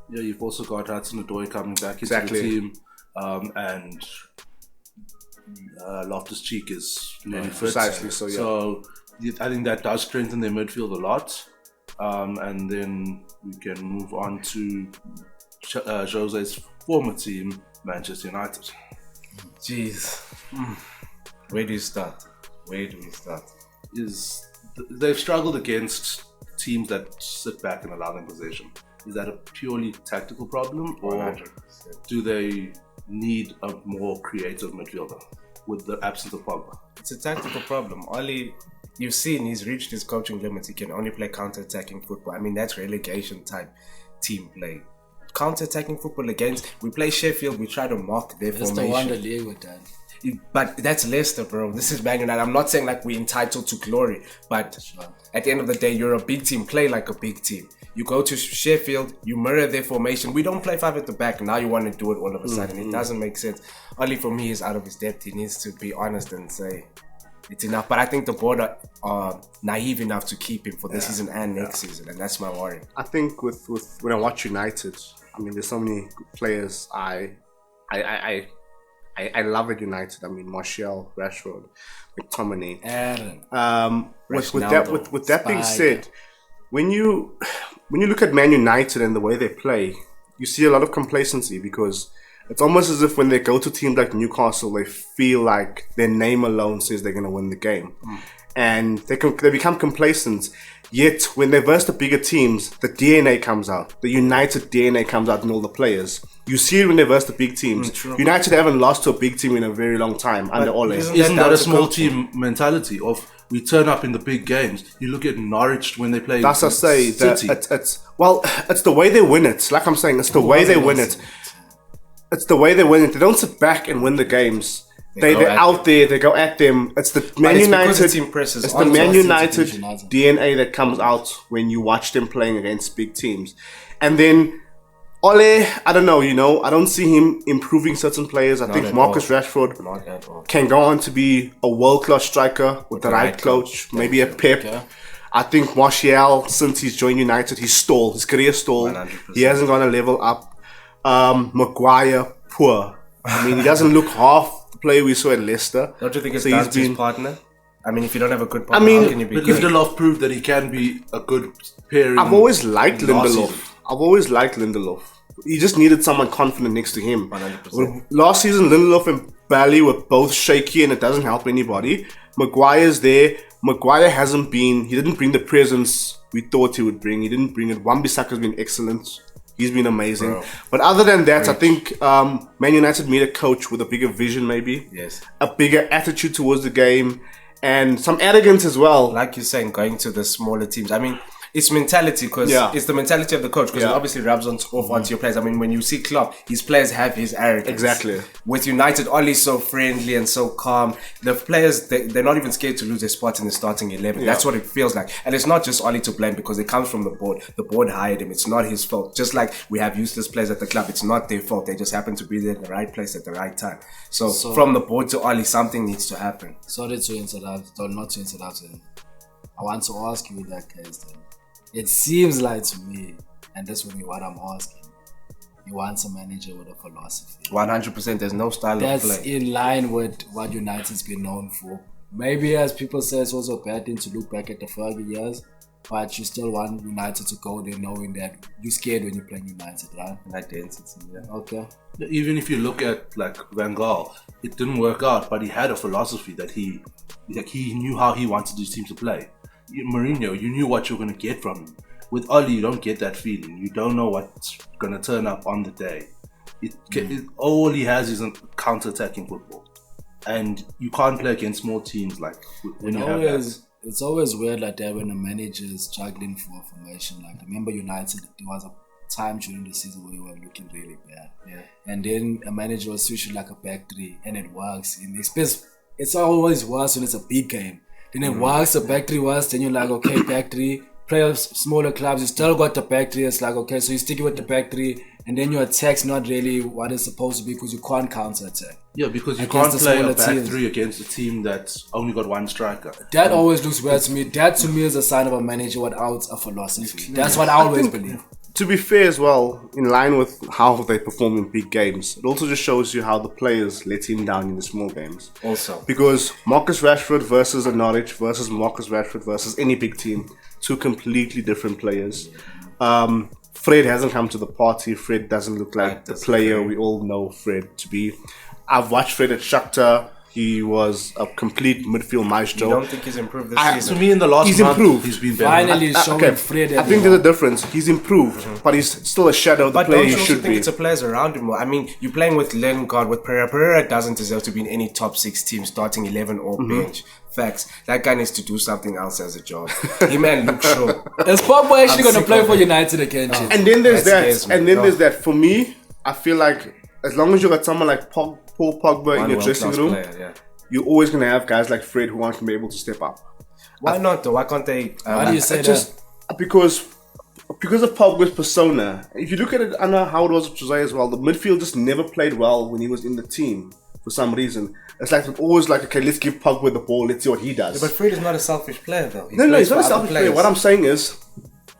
Yeah, you've also got Hudson-Odoi coming back into the team, and Loftus-Cheek is nearly fit. Precisely. So I think that does strengthen their midfield a lot. And then we can move on to Jose's former team, Manchester United. Jeez. Where do we start? They've struggled against teams that sit back and allow them possession. Is that a purely tactical problem, or 100%. Do they need a more creative midfielder with the absence of Pogba? It's a tactical problem. You've seen he's reached his coaching limits. He can only play counter-attacking football. I mean, that's relegation type team play. Counter-attacking football we play Sheffield, we try to mock their formation. Leicester won the league with that. But that's Leicester, bro. This is Man United. I'm not saying like we're entitled to glory, but at the end of the day, you're a big team. Play like a big team. You go to Sheffield, you mirror their formation. We don't play five at the back. Now you want to do it all of a sudden. It doesn't make sense. Only for me, he's out of his depth. He needs to be honest and say it's enough. But I think the board are naive enough to keep him for this season and next season, and that's my worry. I think with when I watch United, I mean, there's so many good players I I love it United. I mean, Martial, Rashford, McTominay. Aaron. With that being Spider. said, when you look at Man United and the way they play, you see a lot of complacency because it's almost as if when they go to teams like Newcastle, they feel like their name alone says they're going to win the game. And they become complacent. Yet, when they verse the bigger teams, the DNA comes out. The United DNA comes out in all the players. You see it when they verse the big teams. United haven't lost to a big team in a very long time under Ole. Isn't that a small team mentality of we turn up in the big games? You look at Norwich when they play That's I say. City. It's the way they win it. Like I'm saying, it's the way they win it. It's the way they win it. They don't sit back and win the games. They're out there. They go at them. It's the Man United. It's the Man United DNA that comes out when you watch them playing against big teams. And then Ole, I don't know. I don't see him improving certain players. I think Marcus Rashford can go on to be a world-class striker with the right coach. Maybe a Pep. Yeah. I think Martial, since he's joined United, he's stalled. His career stalled. 100%. He hasn't gone a level up. Maguire, poor. I mean, he doesn't look half the player we saw at Leicester. Don't you think it's down to his partner? I mean, if you don't have a good partner, I mean, how can you be But good? Lindelof proved that he can be a good pairing. I've always liked last Lindelof. season. He just needed someone confident next to him. 100%. Last season, Lindelof and Bailly were both shaky and it doesn't help anybody. Maguire's there. Maguire he didn't bring the presence we thought he would bring. He didn't bring it. Wan-Bissaka's been excellent. He's been amazing. Bro. But other than that, I think Man United need a coach with a bigger vision maybe. Yes. A bigger attitude towards the game and some arrogance as well. Like you're saying, going to the smaller teams. I mean, it's mentality because Yeah. it's the mentality of the coach because it obviously rubs off onto your players. I mean, when you see Klopp, his players have his arrogance. Exactly. With United, Ollie's so friendly and so calm. The players, they're not even scared to lose their spot in the starting 11. That's what it feels like. And it's not just Ollie to blame because it comes from the board. The board hired him. It's not his fault. Just like we have useless players at the club, it's not their fault. They just happen to be there in the right place at the right time. So from the board to Ollie, something needs to happen. Sorry to interrupt, or not to interrupt him. I want to ask you in that case then. It seems like to me, and that's really what I'm asking, you want a manager with a philosophy. 100%. There's no style That's of play. in line with what United's been known for. Maybe as people say, it's also a bad thing to look back at the Fergie years, but you still want United to go there knowing that you're scared when you're playing United, right? Identity, yeah. Okay. Even if you look at like Van Gaal, it didn't work out, but he had a philosophy that he knew how he wanted his team to play. Mourinho, you knew what you were going to get from him. With Oli, you don't get that feeling. You don't know what's going to turn up on the day. All he has is a counter-attacking football. And you can't play against small teams like when you have that. It's always weird like that when a manager is struggling for formation. Like, remember United, there was a time during the season where we were looking really bad. Yeah. And then a manager was switching like a back three, and it works. It's always worse when it's a big game. Then it works, the back three works, then you're like, okay, back three. Players, smaller clubs, you still got the back three. It's like, okay, so you stick with the back three, and then your attack's not really what it's supposed to be because you can't counter attack. Yeah, because you Against can't the play a smaller back teams. three against a team that's only got one striker. That always looks weird to me. That to me is a sign of a manager without a philosophy. That's what I always believe. To be fair as well, in line with how they perform in big games, it also just shows you how the players let him down in the small games. Also. Because Marcus Rashford versus a Norwich versus Marcus Rashford versus any big team, two completely different players. Fred hasn't come to the party. Fred doesn't look like the player we all know Fred to be. I've watched Fred at Shakhtar. He was a complete midfield maestro. You don't think he's improved this To season? me, in the last He's month, improved. he's been better. Finally showing Fred. I think there's a difference. He's improved, but he's still a shadow of the But player don't he you also should think be. it's the players around him more? I mean, you're playing with Lingard, with Pereira. Pereira doesn't deserve to be in any top 6 team, starting 11 or bench. Facts. That guy needs to do something else as a job. Him and Luke Shaw. Is Pogba actually going to sick play of for it. United again? Chief? And then there's That's that. yes, man. For me, I feel like as long as you got someone like Paul Pogba in your dressing room, you're always going to have guys like Fred who aren't going to be able to step up. Why not though? Why can't they? Why do you say that? Just because of Pogba's persona. If you look at it, I know how it was with Jose as well. The midfield just never played well when he was in the team for some reason. It's like always like, okay, let's give Pogba the ball. Let's see what he does. But Fred is not a selfish player though. No, he's not a selfish player. What I'm saying is,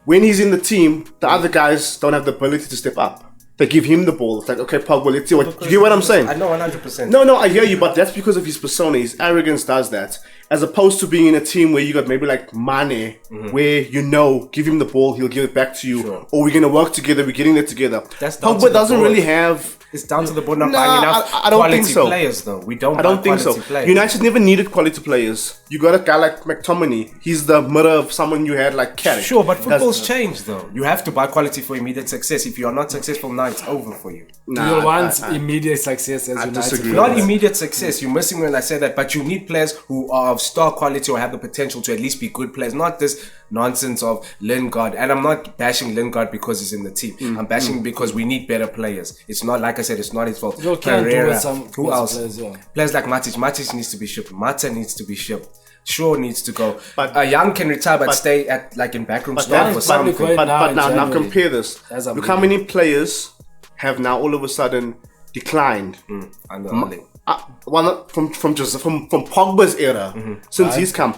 when he's in the team, the other guys don't have the ability to step up. they give him the ball. It's like, okay, Pogba, let's see what you get what I'm saying. I know 100%. No, I hear you, but that's because of his persona. His arrogance does that. As opposed to being in a team where you got maybe like Mane, where give him the ball, he'll give it back to you, or we're gonna work together. We're getting it together. Pogba doesn't really have. It's down to the board not buying enough I don't quality think so. players, though. We don't. I don't think so. Players. United never needed quality players. You got a guy like McTominay. He's the mirror of someone you had like Carrick. Sure, but football's changed, though. You have to buy quality for immediate success. If you are not successful now, it's over for you. You want immediate success as United. disagree. Not immediate success. You're missing when I say that, but you need players who are of star quality or have the potential to at least be good players. Not this nonsense of Lingard. And I'm not bashing Lingard because he's in the team. I'm bashing him because we need better players. It's not, like I said, it's not his fault. Pereira. Who else? Players like Matic. Matic needs to be shipped. Mata needs to be shipped. Shaw needs to go. But Young can retire but stay at like in backroom staff or something. But now compare this. Look how many players have now all of a sudden declined. Under From Pogba's era since he's come.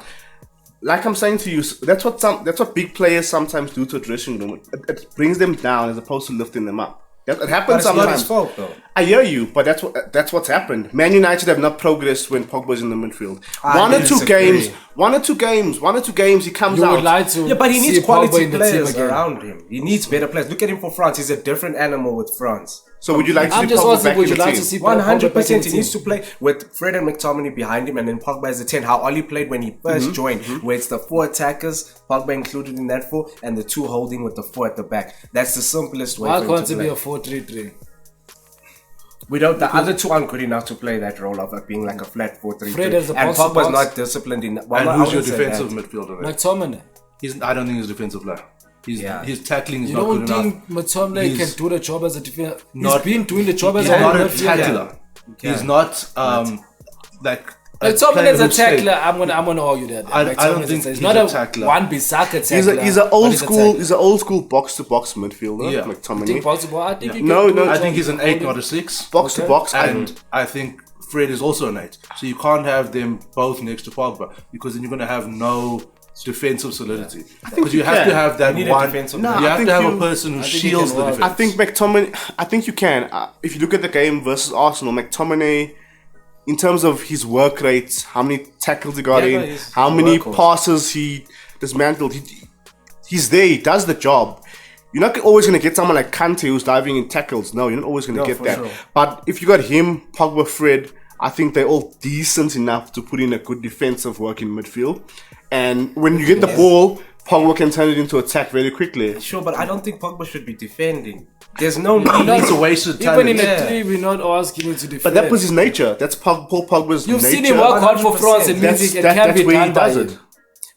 Like I'm saying to you, that's what big players sometimes do to a dressing room. It brings them down as opposed to lifting them up. It happens sometimes. Not his fault, though. I hear you, but that's what's happened. Man United have not progressed when Pogba's in the midfield. One or two games, he comes out. But he needs quality players around him. He needs better players. Look at him for France. He's a different animal with France. So would you like to see Pogba back in the team? 100%. He needs to play with Fred and McTominay behind him, and then Pogba as a 10. How Oli played when he first joined, where it's the 4 attackers, Pogba included in that 4, and the 2 holding with the 4 at the back. That's the simplest way. Why can't it be a 4-3-3? We don't. The other 2 aren't good enough to play that role of being like a flat 4-3-3. And Pogba's not disciplined in. And who's your defensive midfielder? McTominay. I don't think he's a defensive player. His tackling is not good enough. You don't think McTominay can do the job as a defender? He's been doing the job as a midfielder. He's not a tackler. He's not like. McTominay is a tackler. I'm gonna argue that. I don't think he's not a tackler. One Bissaka tackler. He's an old school box to box midfielder. Yeah, McTominay. I think I think he's an 8, not a 6. Box to box, and I think Fred is also an 8. So you can't have them both next to Pogba because then you're gonna have no defensive solidity. Because you have to have that one. You have to have a person who shields the defense. I think McTominay. I think you can. If you look at the game versus Arsenal, McTominay, in terms of his work rates, how many tackles he got in, how many passes he dismantled, he's there. He does the job. You're not always going to get someone like Kante who's diving in tackles. No, you're not always going to get that. Sure. But if you got him, Pogba, Fred, I think they're all decent enough to put in a good defensive work in midfield. And when you get the ball, Pogba can turn it into attack very quickly. Sure, but I don't think Pogba should be defending. There's no need. It's a waste of time. Even in the 3, we're not asking him to defend. But that was his nature. That's Paul Pogba's nature. You've seen him work hard for France. It means it can be done by him.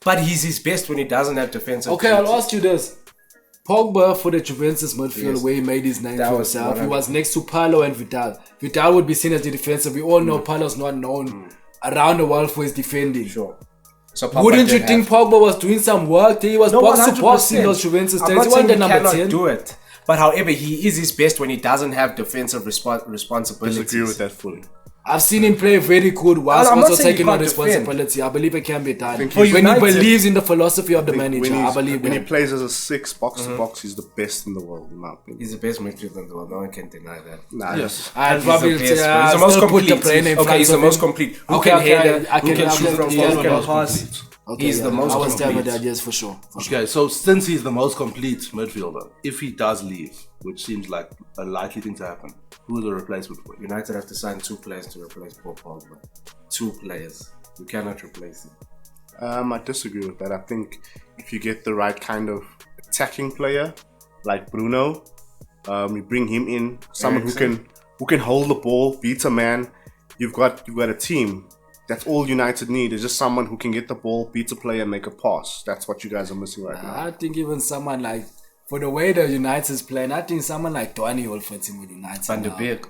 But he's his best when he doesn't have defensive. Okay, I'll ask you this. Pogba for the Juventus midfield where he made his name for himself. He was next to Paulo and Vidal. Vidal would be seen as the defensive. We all know Paulo's not known around the world for his defending. Sure. So wouldn't you think Pogba was doing some work? He was box to box in those Juventus days. He wasn't the number 10. Do it. But however, he is his best when he doesn't have defensive responsibilities. I disagree with that fully. I've seen him play very good whilst also taking on responsibility. I believe it can be done. When he believes in the philosophy of the manager, I believe when he plays as a 6 box to box, he's the best in the world, in my opinion. He's the best midfielder in the world. No one can deny that. Yes. I'd probably he's the most complete. Okay, he's the most complete. Who can header? Who can shoot from far? Who can pass? He's the most complete. I was with that, yes, for sure. Okay, so since he's the most complete midfielder, if he does leave, which seems like a likely thing to happen, who is the replacement for him? United have to sign 2 players to replace Paul Pogba. 2 players. You cannot replace him. I disagree with that. I think if you get the right kind of attacking player, like Bruno, you bring him in, someone who can hold the ball, beat a man, you've got a team. That's all United need is just someone who can get the ball, beat a player, and make a pass. That's what you guys are missing right now. I think even someone like, for the way the United's playing, I think someone like Donny will fit in with United. Van de Beek.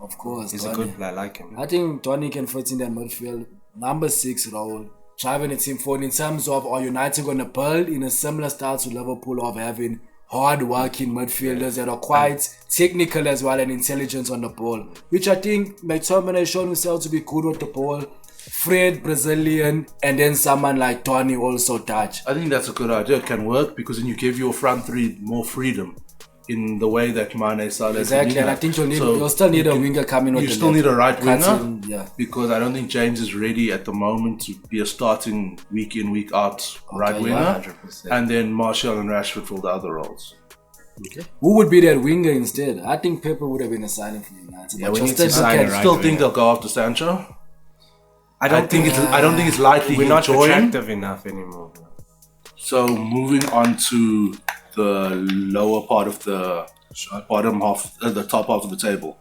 Of course. He's a good player, I like him. I think Donny can fit in that midfield. Number 6 role. Driving a team forward in terms of are United going to build in a similar style to Liverpool of having hard-working midfielders that are quite technical as well and intelligent on the ball. Which I think McTominay has shown himself to be good with the ball. Fred, Brazilian, and then someone like Tony also Dutch. I think that's a good idea. It can work because then you give your front 3 more freedom in the way that Mane, Salah, Exactly, and I think you'll still need a winger coming with you the still left. need a right winger, Yeah. because I don't think James is ready at the moment to be a starting week in, week out right winger. 100%. And then Martial and Rashford fill the other roles. Who would be that winger instead? I think Pepe would have been a signing for United. Yeah, but we you'll need to still sign look a at- right Still winger. think they'll go after Sancho. I don't think it's likely We're he'll not join. attractive enough anymore. Bro. So moving on to the lower part of the bottom half, the top half of the table.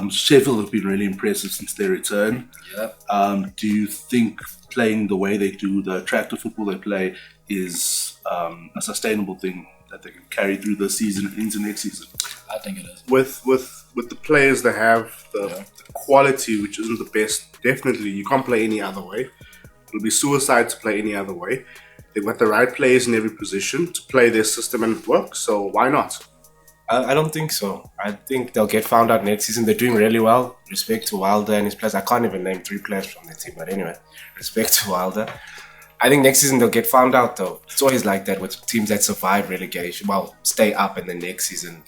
Sheffield have been really impressive since their return. Yeah. Do you think playing the way they do, the attractive football they play, is a sustainable thing that they can carry through the season and into next season? I think it is. With the players they have, the quality, which isn't the best, definitely you can't play any other way. It'll be suicide to play any other way. They've got the right players in every position to play their system and it works, so why not? I don't think so. I think they'll get found out next season. They're doing really well. Respect to Wilder and his players. I can't even name 3 players from the team, but anyway, respect to Wilder. I think next season they'll get found out though. It's always like that with teams that survive relegation. Well, stay up and then next season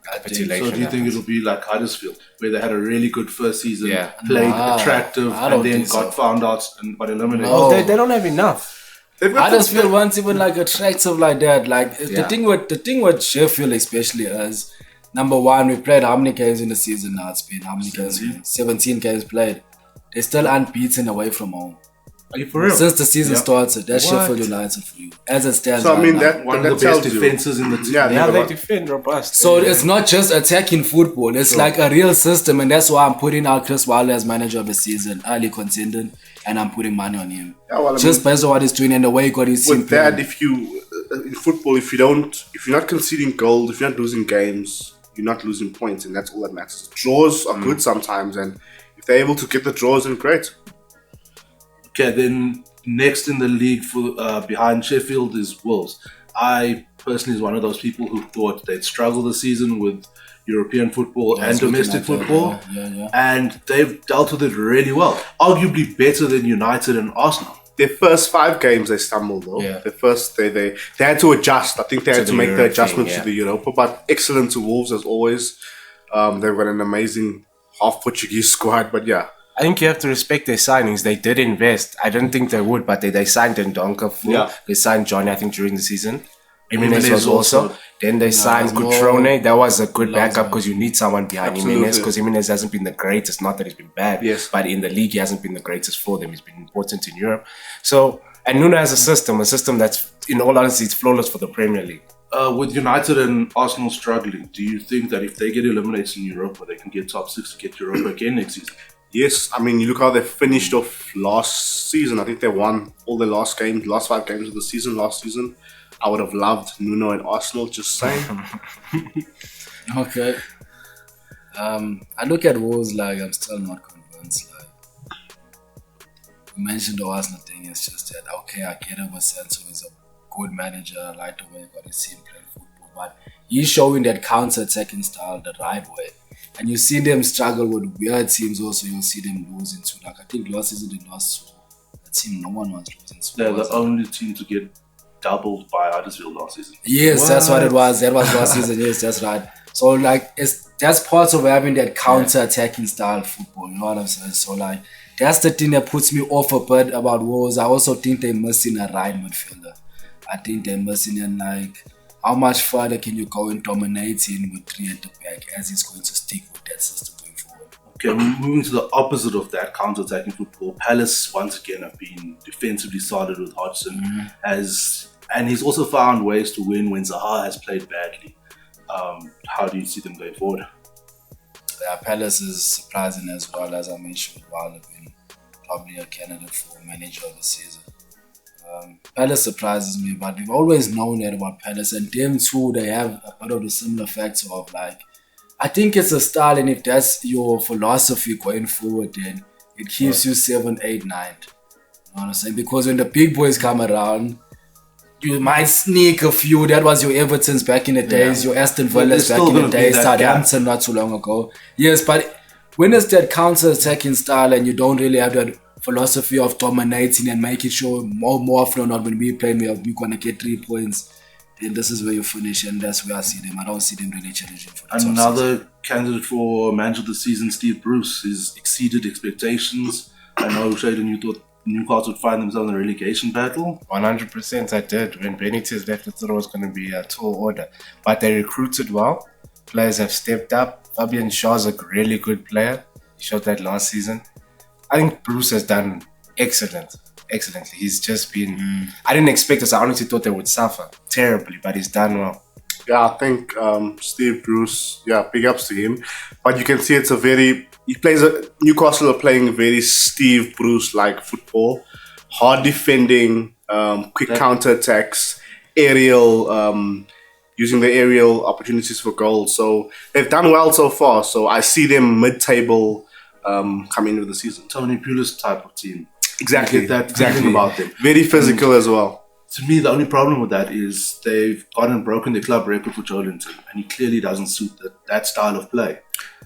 capitulation. So do you think happens. it'll be like Huddersfield, where they had a really good first season, Yeah. played Nah, attractive, I don't and then think so. got found out and got eliminated? No. Oh, they don't have enough. They've got Huddersfield once even like attractive like that. Like Yeah. the thing with Sheffield especially is, number one, we played how many games in the season now? It's been how many games? 17 games played. They're still unbeaten away from home. Are you for real? Since the season Yeah. started, that's What? Sheffield United for you. As it stands So I right mean now. that One of that the best tells you. defenses in the team. Yeah, Yeah, they they got- defend robust. So it's not just attacking football. It's like a real system, and that's why I'm putting out Chris Wilder as manager of the season, early contending, and I'm putting money on him. Yeah, well, I Just mean, based on what he's doing and the way he got his team with that, playing. if you in football, if you're not conceding goals, if you're not losing games, you're not losing points, and that's all that matters. Draws are good sometimes, and if they're able to get the draws, then great. Okay, then next in the league for behind Sheffield is Wolves. I personally is one of those people who thought they'd struggle this season with European football and it's looking domestic like that, football, yeah. and they've dealt with it really well. Arguably better than United and Arsenal. Their first 5 games they stumbled though. Yeah. The first they had to adjust. I think they had To to the make the Europe adjustment thing, to the Europa, but excellent to Wolves as always. They've got an amazing half Portuguese squad, but yeah. I think you have to respect their signings. They did invest. I didn't think they would, but they signed Ndonka full. Yeah. They signed Johnny, I think, during the season. Jimenez Jimenez was also. Then they signed no. Cutrone. That was a good Loads, backup man. because you need someone behind Absolutely. Jimenez, because Jimenez hasn't been the greatest. Not that he's been bad, Yes. but in the league he hasn't been the greatest for them. He's been important in Europe. So, and Nuno has a system that's, in all honesty, it's flawless for the Premier League. With United and Arsenal struggling, do you think that if they get eliminated in Europa, they can get top 6 to get Europa again next season? Yes, I mean, you look how they finished off last season. I think they won all their last 5 games of the season last season. I would have loved Nuno and Arsenal, just saying. Okay. I look at Wolves like I'm still not convinced. Like you mentioned the Arsenal thing, it's just that okay, I get it with Sancho is a good manager, I like the way he got his team playing football, but he's showing that counter-attacking style the right way. And you see them struggle with weird teams also, you'll see them losing to, like I think last season they lost to a team no one was losing to. They're was the it? only team to get doubled by Huddersfield last season. Yes, that's what it was. That was last season. Yes, that's right. So like, that's part of having that counter-attacking style football. You know what I'm saying? So like, that's the thing that puts me off a bit about Wolves. I also think they're missing a right midfielder. I think they're missing in like, how much further can you go in dominating with 3 at the back as he's going to stick with that system going forward? Okay, moving to the opposite of that, counter-attacking football. Palace once again have been defensively solid with Hodgson, and he's also found ways to win when Zaha has played badly. How do you see them going forward? Yeah, Palace is surprising as well, as I mentioned, while they've been probably a candidate for manager of the season. Palace surprises me, but we've always known that about Palace, and them too, they have a bit of the similar factor of like, I think it's a style, and if that's your philosophy going forward, then it keeps you 7, 8, 9. You know what I'm saying? Because when the big boys come around, you might sneak a few. That was your Evertons back in the days, your Aston Villas back still in the gonna be days, that gap. Southampton not too long ago. Yes, but when it's that counter-attacking style and you don't really have that philosophy of dominating and making sure more often or not when we play, we're going to get 3 points, then this is where you finish, and that's where I see them. I don't see them really challenging for the top six. Another candidate for manager of the season, Steve Bruce, has exceeded expectations. I know, Shaden, you thought Newcastle would find themselves in a relegation battle. 100% I did. When Benitez left, I thought it was going to be a tall order. But they recruited well. Players have stepped up. Fabian Schär's a really good player. He showed that last season. I think Bruce has done excellently. He's just been... I didn't expect this. I honestly thought they would suffer terribly, but he's done well. Yeah, I think Steve Bruce, big ups to him. But you can see it's a very... Newcastle are playing very Steve Bruce-like football. Hard defending, quick counter-attacks, aerial... using the aerial opportunities for goals. So they've done well so far. So I see them mid-table coming into the season. Tony Pulis type of team. Exactly. You get that feeling about them. Very physical as well. To me, the only problem with that is they've gone and broken the club record for Joelinton, and he clearly doesn't suit that style of play.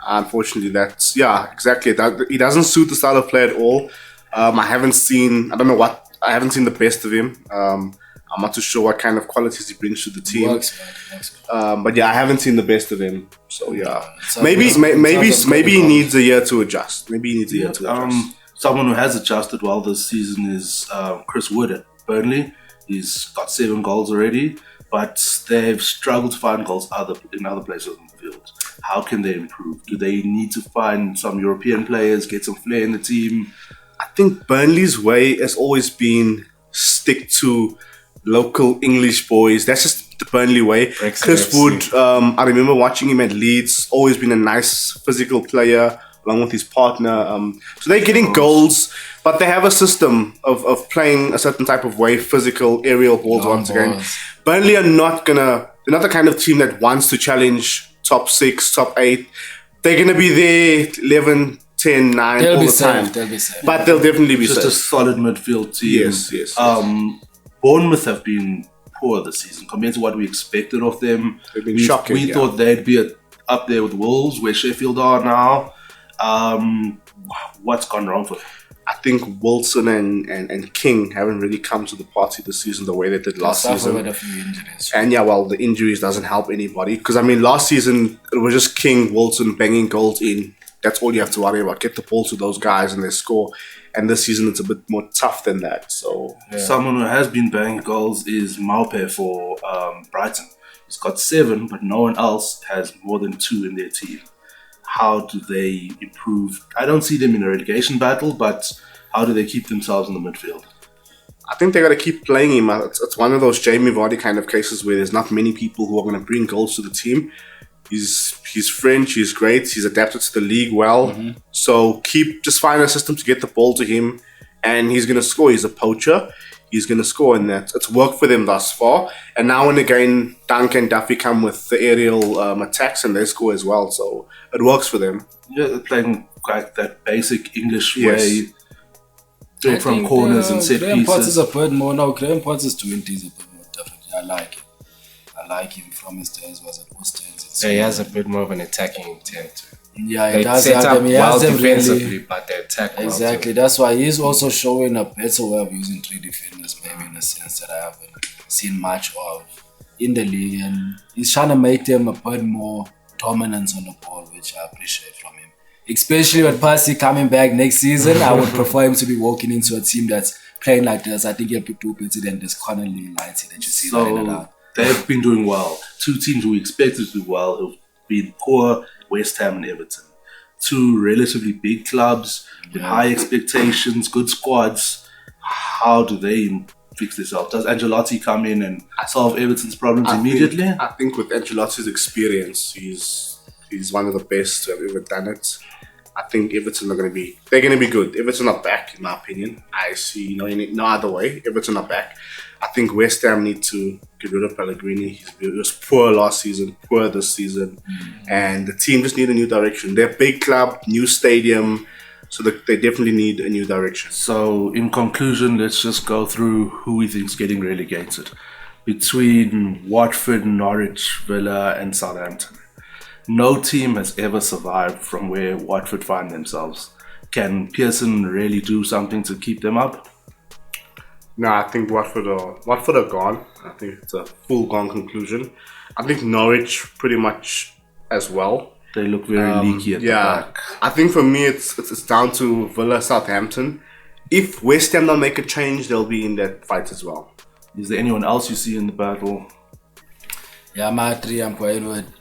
Unfortunately, exactly. He doesn't suit the style of play at all. I haven't seen the best of him. I'm not too sure what kind of qualities he brings to the team. Works. But I haven't seen the best of him. So maybe he needs a year to adjust. Someone who has adjusted well this season is Chris Wood at Burnley. He's got 7 goals already, but they've struggled to find goals in other places on the field. How can they improve? Do they need to find some European players, get some flair in the team? I think Burnley's way has always been stick to local English boys. That's just the Burnley way. Chris Wood, I remember watching him at Leeds, always been a nice physical player along with his partner. So they're getting goals, but they have a system of playing a certain type of way, physical, aerial balls once again. Burnley are they're not the kind of team that wants to challenge top 6, top 8. They're going to be there 11, 10, 9 all the time. They'll be safe. But they'll definitely be just safe. a solid midfield team. Yes. Bournemouth have been poor this season compared to what we expected of them. They've been shocking. We thought they'd be up there with Wolves, where Sheffield are now. What's gone wrong for them? I think Wilson and King haven't really come to the party this season the way they did last season. With a few injuries. And the injuries doesn't help anybody. Because last season it was just King, Wilson banging goals in. That's all you have to worry about. Get the ball to those guys and they score. And this season it's a bit more tough than that. So someone who has been banging goals is Maupe for Brighton. He's got 7, but no one else has more than 2 in their team. How do they improve? I don't see them in a relegation battle, but how do they keep themselves in the midfield? I think they got to keep playing him. It's one of those Jamie Vardy kind of cases where there's not many people who are going to bring goals to the team. He's French, he's great, he's adapted to the league well. So just find a system to get the ball to him, and he's going to score. He's a poacher. He's going to score, and it's worked for them thus far. And now and again, Dunk and Duffy come with the aerial attacks, and they score as well. So it works for them. Yeah, they're playing quite that basic English way, from corners and set Graham Potts pieces. is a bit more. No, Graham Potts' 20 is a bit more different. I like him from his days was at Worcester. So he has a bit more of an attacking intent. Yeah, he They does set have up them. He well has them defensively, really. but they attack well Exactly. too. That's why he's also showing a better way of using 3 defenders, maybe in a sense that I haven't seen much of in the league. And he's trying to make them a bit more dominant on the ball, which I appreciate from him. Especially with Percy coming back next season, I would prefer him to be walking into a team that's playing like this. I think he'll be too better than this Connolly Lighty that you see right now. They've been doing well. 2 teams we expected to do well have been poor, West Ham and Everton. 2 relatively big clubs with high expectations, good squads. How do they fix this up? Does Ancelotti come in and solve Everton's problems immediately? I think with Ancelotti's experience, he's one of the best to have ever done it. I think Everton they're going to be good. Everton are back, in my opinion. I see no other way. Everton are back. I think West Ham need to get rid of Pellegrini. He was poor last season, poor this season. And the team just need a new direction. They're a big club, new stadium, so they definitely need a new direction. So, in conclusion, let's just go through who we think is getting relegated. Between Watford, Norwich, Villa and Southampton. No team has ever survived from where Watford find themselves. Can Pearson really do something to keep them up? No, I think Watford are gone. I think it's a full gone conclusion. I think Norwich pretty much as well. They look very leaky at the back. I think for me it's down to Villa, Southampton. If West Ham don't make a change, they'll be in that fight as well. Is there anyone else you see in the battle? Yeah, my 3 I'm going with.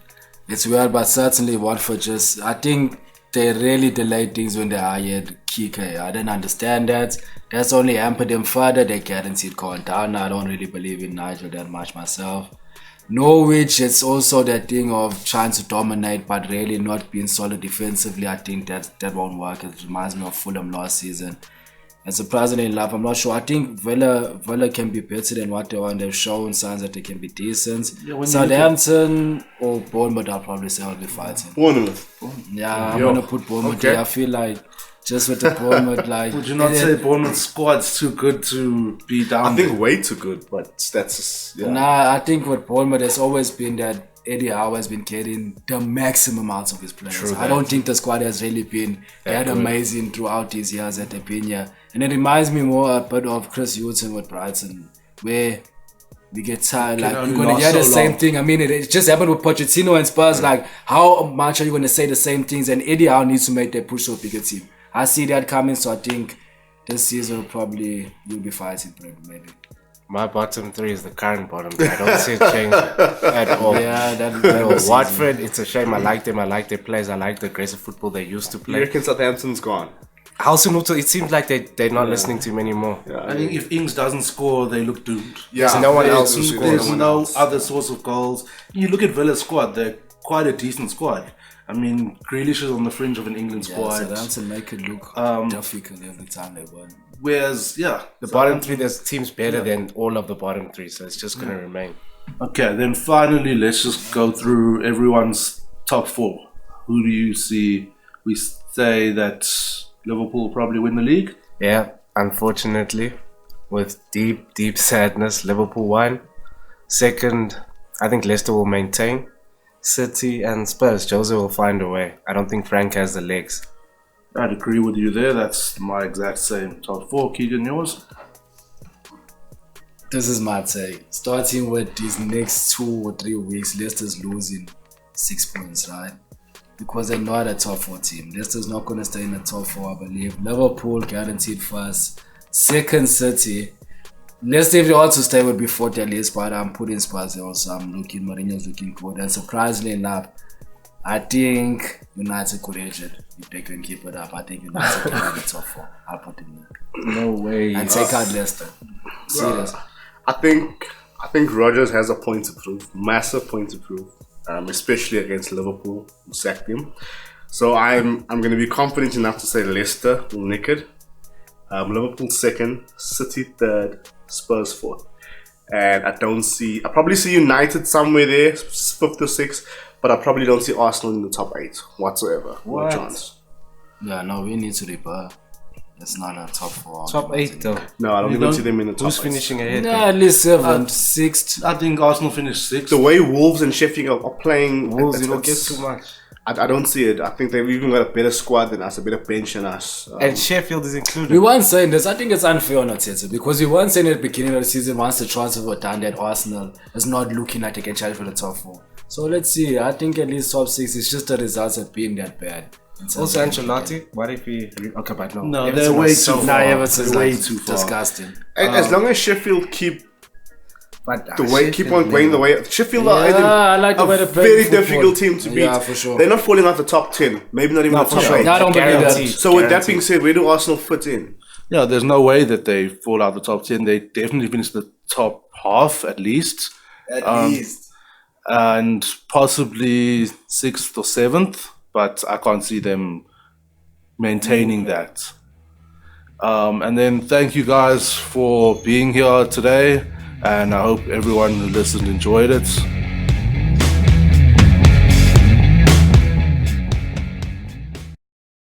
It's weird, but certainly Watford I think they really delayed things when they hired Kike. I didn't understand that. That's only hampered them further. They guaranteed going down. I don't really believe in Nigel that much myself. Norwich, it's also that thing of trying to dominate but really not being solid defensively. I think that won't work. It reminds me of Fulham last season. And surprisingly enough, I'm not sure. I think Villa can be better than what they are, and they've shown signs that they can be decent. Yeah, Southampton or Bournemouth, I'll probably say I'll be fighting. Bournemouth. Yeah, I'm going to put Bournemouth there. I feel like just with the Bournemouth, like... Would you not say Bournemouth's squad's too good to be down I think way too good, but that's... Yeah. Nah, I think with Bournemouth, there's always been that Eddie Howe has been getting the maximum out of his players. True, I don't think the squad has really been that amazing throughout these years that they've been here. And it reminds me more a bit of Chris Hughton with Brighton, where we get tired. Like, you're going to hear the same thing. I mean, it just happened with Pochettino and Spurs. Like, how much are you going to say the same things? And Eddie Howe needs to make that push to a bigger team. I see that coming, so I think this season probably will be fighting, maybe. My bottom 3 is the current bottom 3. I don't see it change at all. Yeah, that Watford, it's a shame. I like them. I like their players. I like the aggressive football they used to play. You reckon Southampton's gone? Hausenuto, it seems like they're not listening to him anymore. Yeah, I think if Ings doesn't score, they look doomed. Yeah, there's no one else who scores. There's no other source of goals. You look at Villa's squad; they're quite a decent squad. I mean, Grealish is on the fringe of an England squad. Southampton make it look difficult every time they win. Whereas, the bottom 3, there's teams better than all of the bottom 3, so it's just going to remain. Okay, then finally, let's just go through everyone's top 4. Who do you see? We say that Liverpool will probably win the league. Yeah, unfortunately, with deep sadness, Liverpool won. Second, I think Leicester will maintain. City and Spurs, Jose will find a way. I don't think Frank has the legs. I'd agree with you there. That's my exact same top 4. Keegan, yours? This is my take. Starting with these next 2 or 3 weeks, Leicester's losing 6 points, right? Because they're not a top 4 team. Leicester's not going to stay in the top 4, I believe. Liverpool guaranteed first. Second, City. Leicester, if they want to stay, would be 4th at least, but I'm putting Spurs there also. Mourinho's looking good. And surprisingly enough, I think United could edge it if they can keep it up. I think United can be in the top 4. I'll put them there. No way. And take out Leicester. Serious. I think Rodgers has a point to prove. Massive point to prove. Especially against Liverpool, who sacked him. So I'm going to be confident enough to say Leicester will nick it. Liverpool 2nd, City 3rd, Spurs 4th. And I probably see United somewhere there, 5th or 6th, but I probably don't see Arsenal in the top 8 whatsoever. What? No chance. Yeah, no, we need to repair. It's not a top 4. Top 8 though. No, I don't even see them in the top 8. Who's finishing ahead? Yeah, at least 7th, 6th. I think Arsenal finished 6th. The way Wolves and Sheffield are playing, Wolves, you don't get too much. I don't see it. I think they've even got a better squad than us, a better bench than us. And Sheffield is included. We weren't saying this. I think it's unfair on Arteta because we weren't saying at the beginning of the season once the transfer were done that Arsenal is not looking like they can challenge for the top 4. So let's see. I think at least top 6 is just the results of being that bad. Also Ancelotti, what if he... Okay, but no. No, they're way too far. Everton's way too far. Disgusting. As long as Sheffield keep keep on going the way Sheffield are I like the way they play very football. difficult team to beat. Yeah, for sure. They're not falling out the top 10, maybe not even the top 8. I don't believe that. So with that being said, where do Arsenal fit in? Yeah, there's no way that they fall out the top 10. They definitely finish the top half at least. At least. And possibly 6th or 7th, but I can't see them maintaining that. And then thank you guys for being here today, and I hope everyone who listened enjoyed it.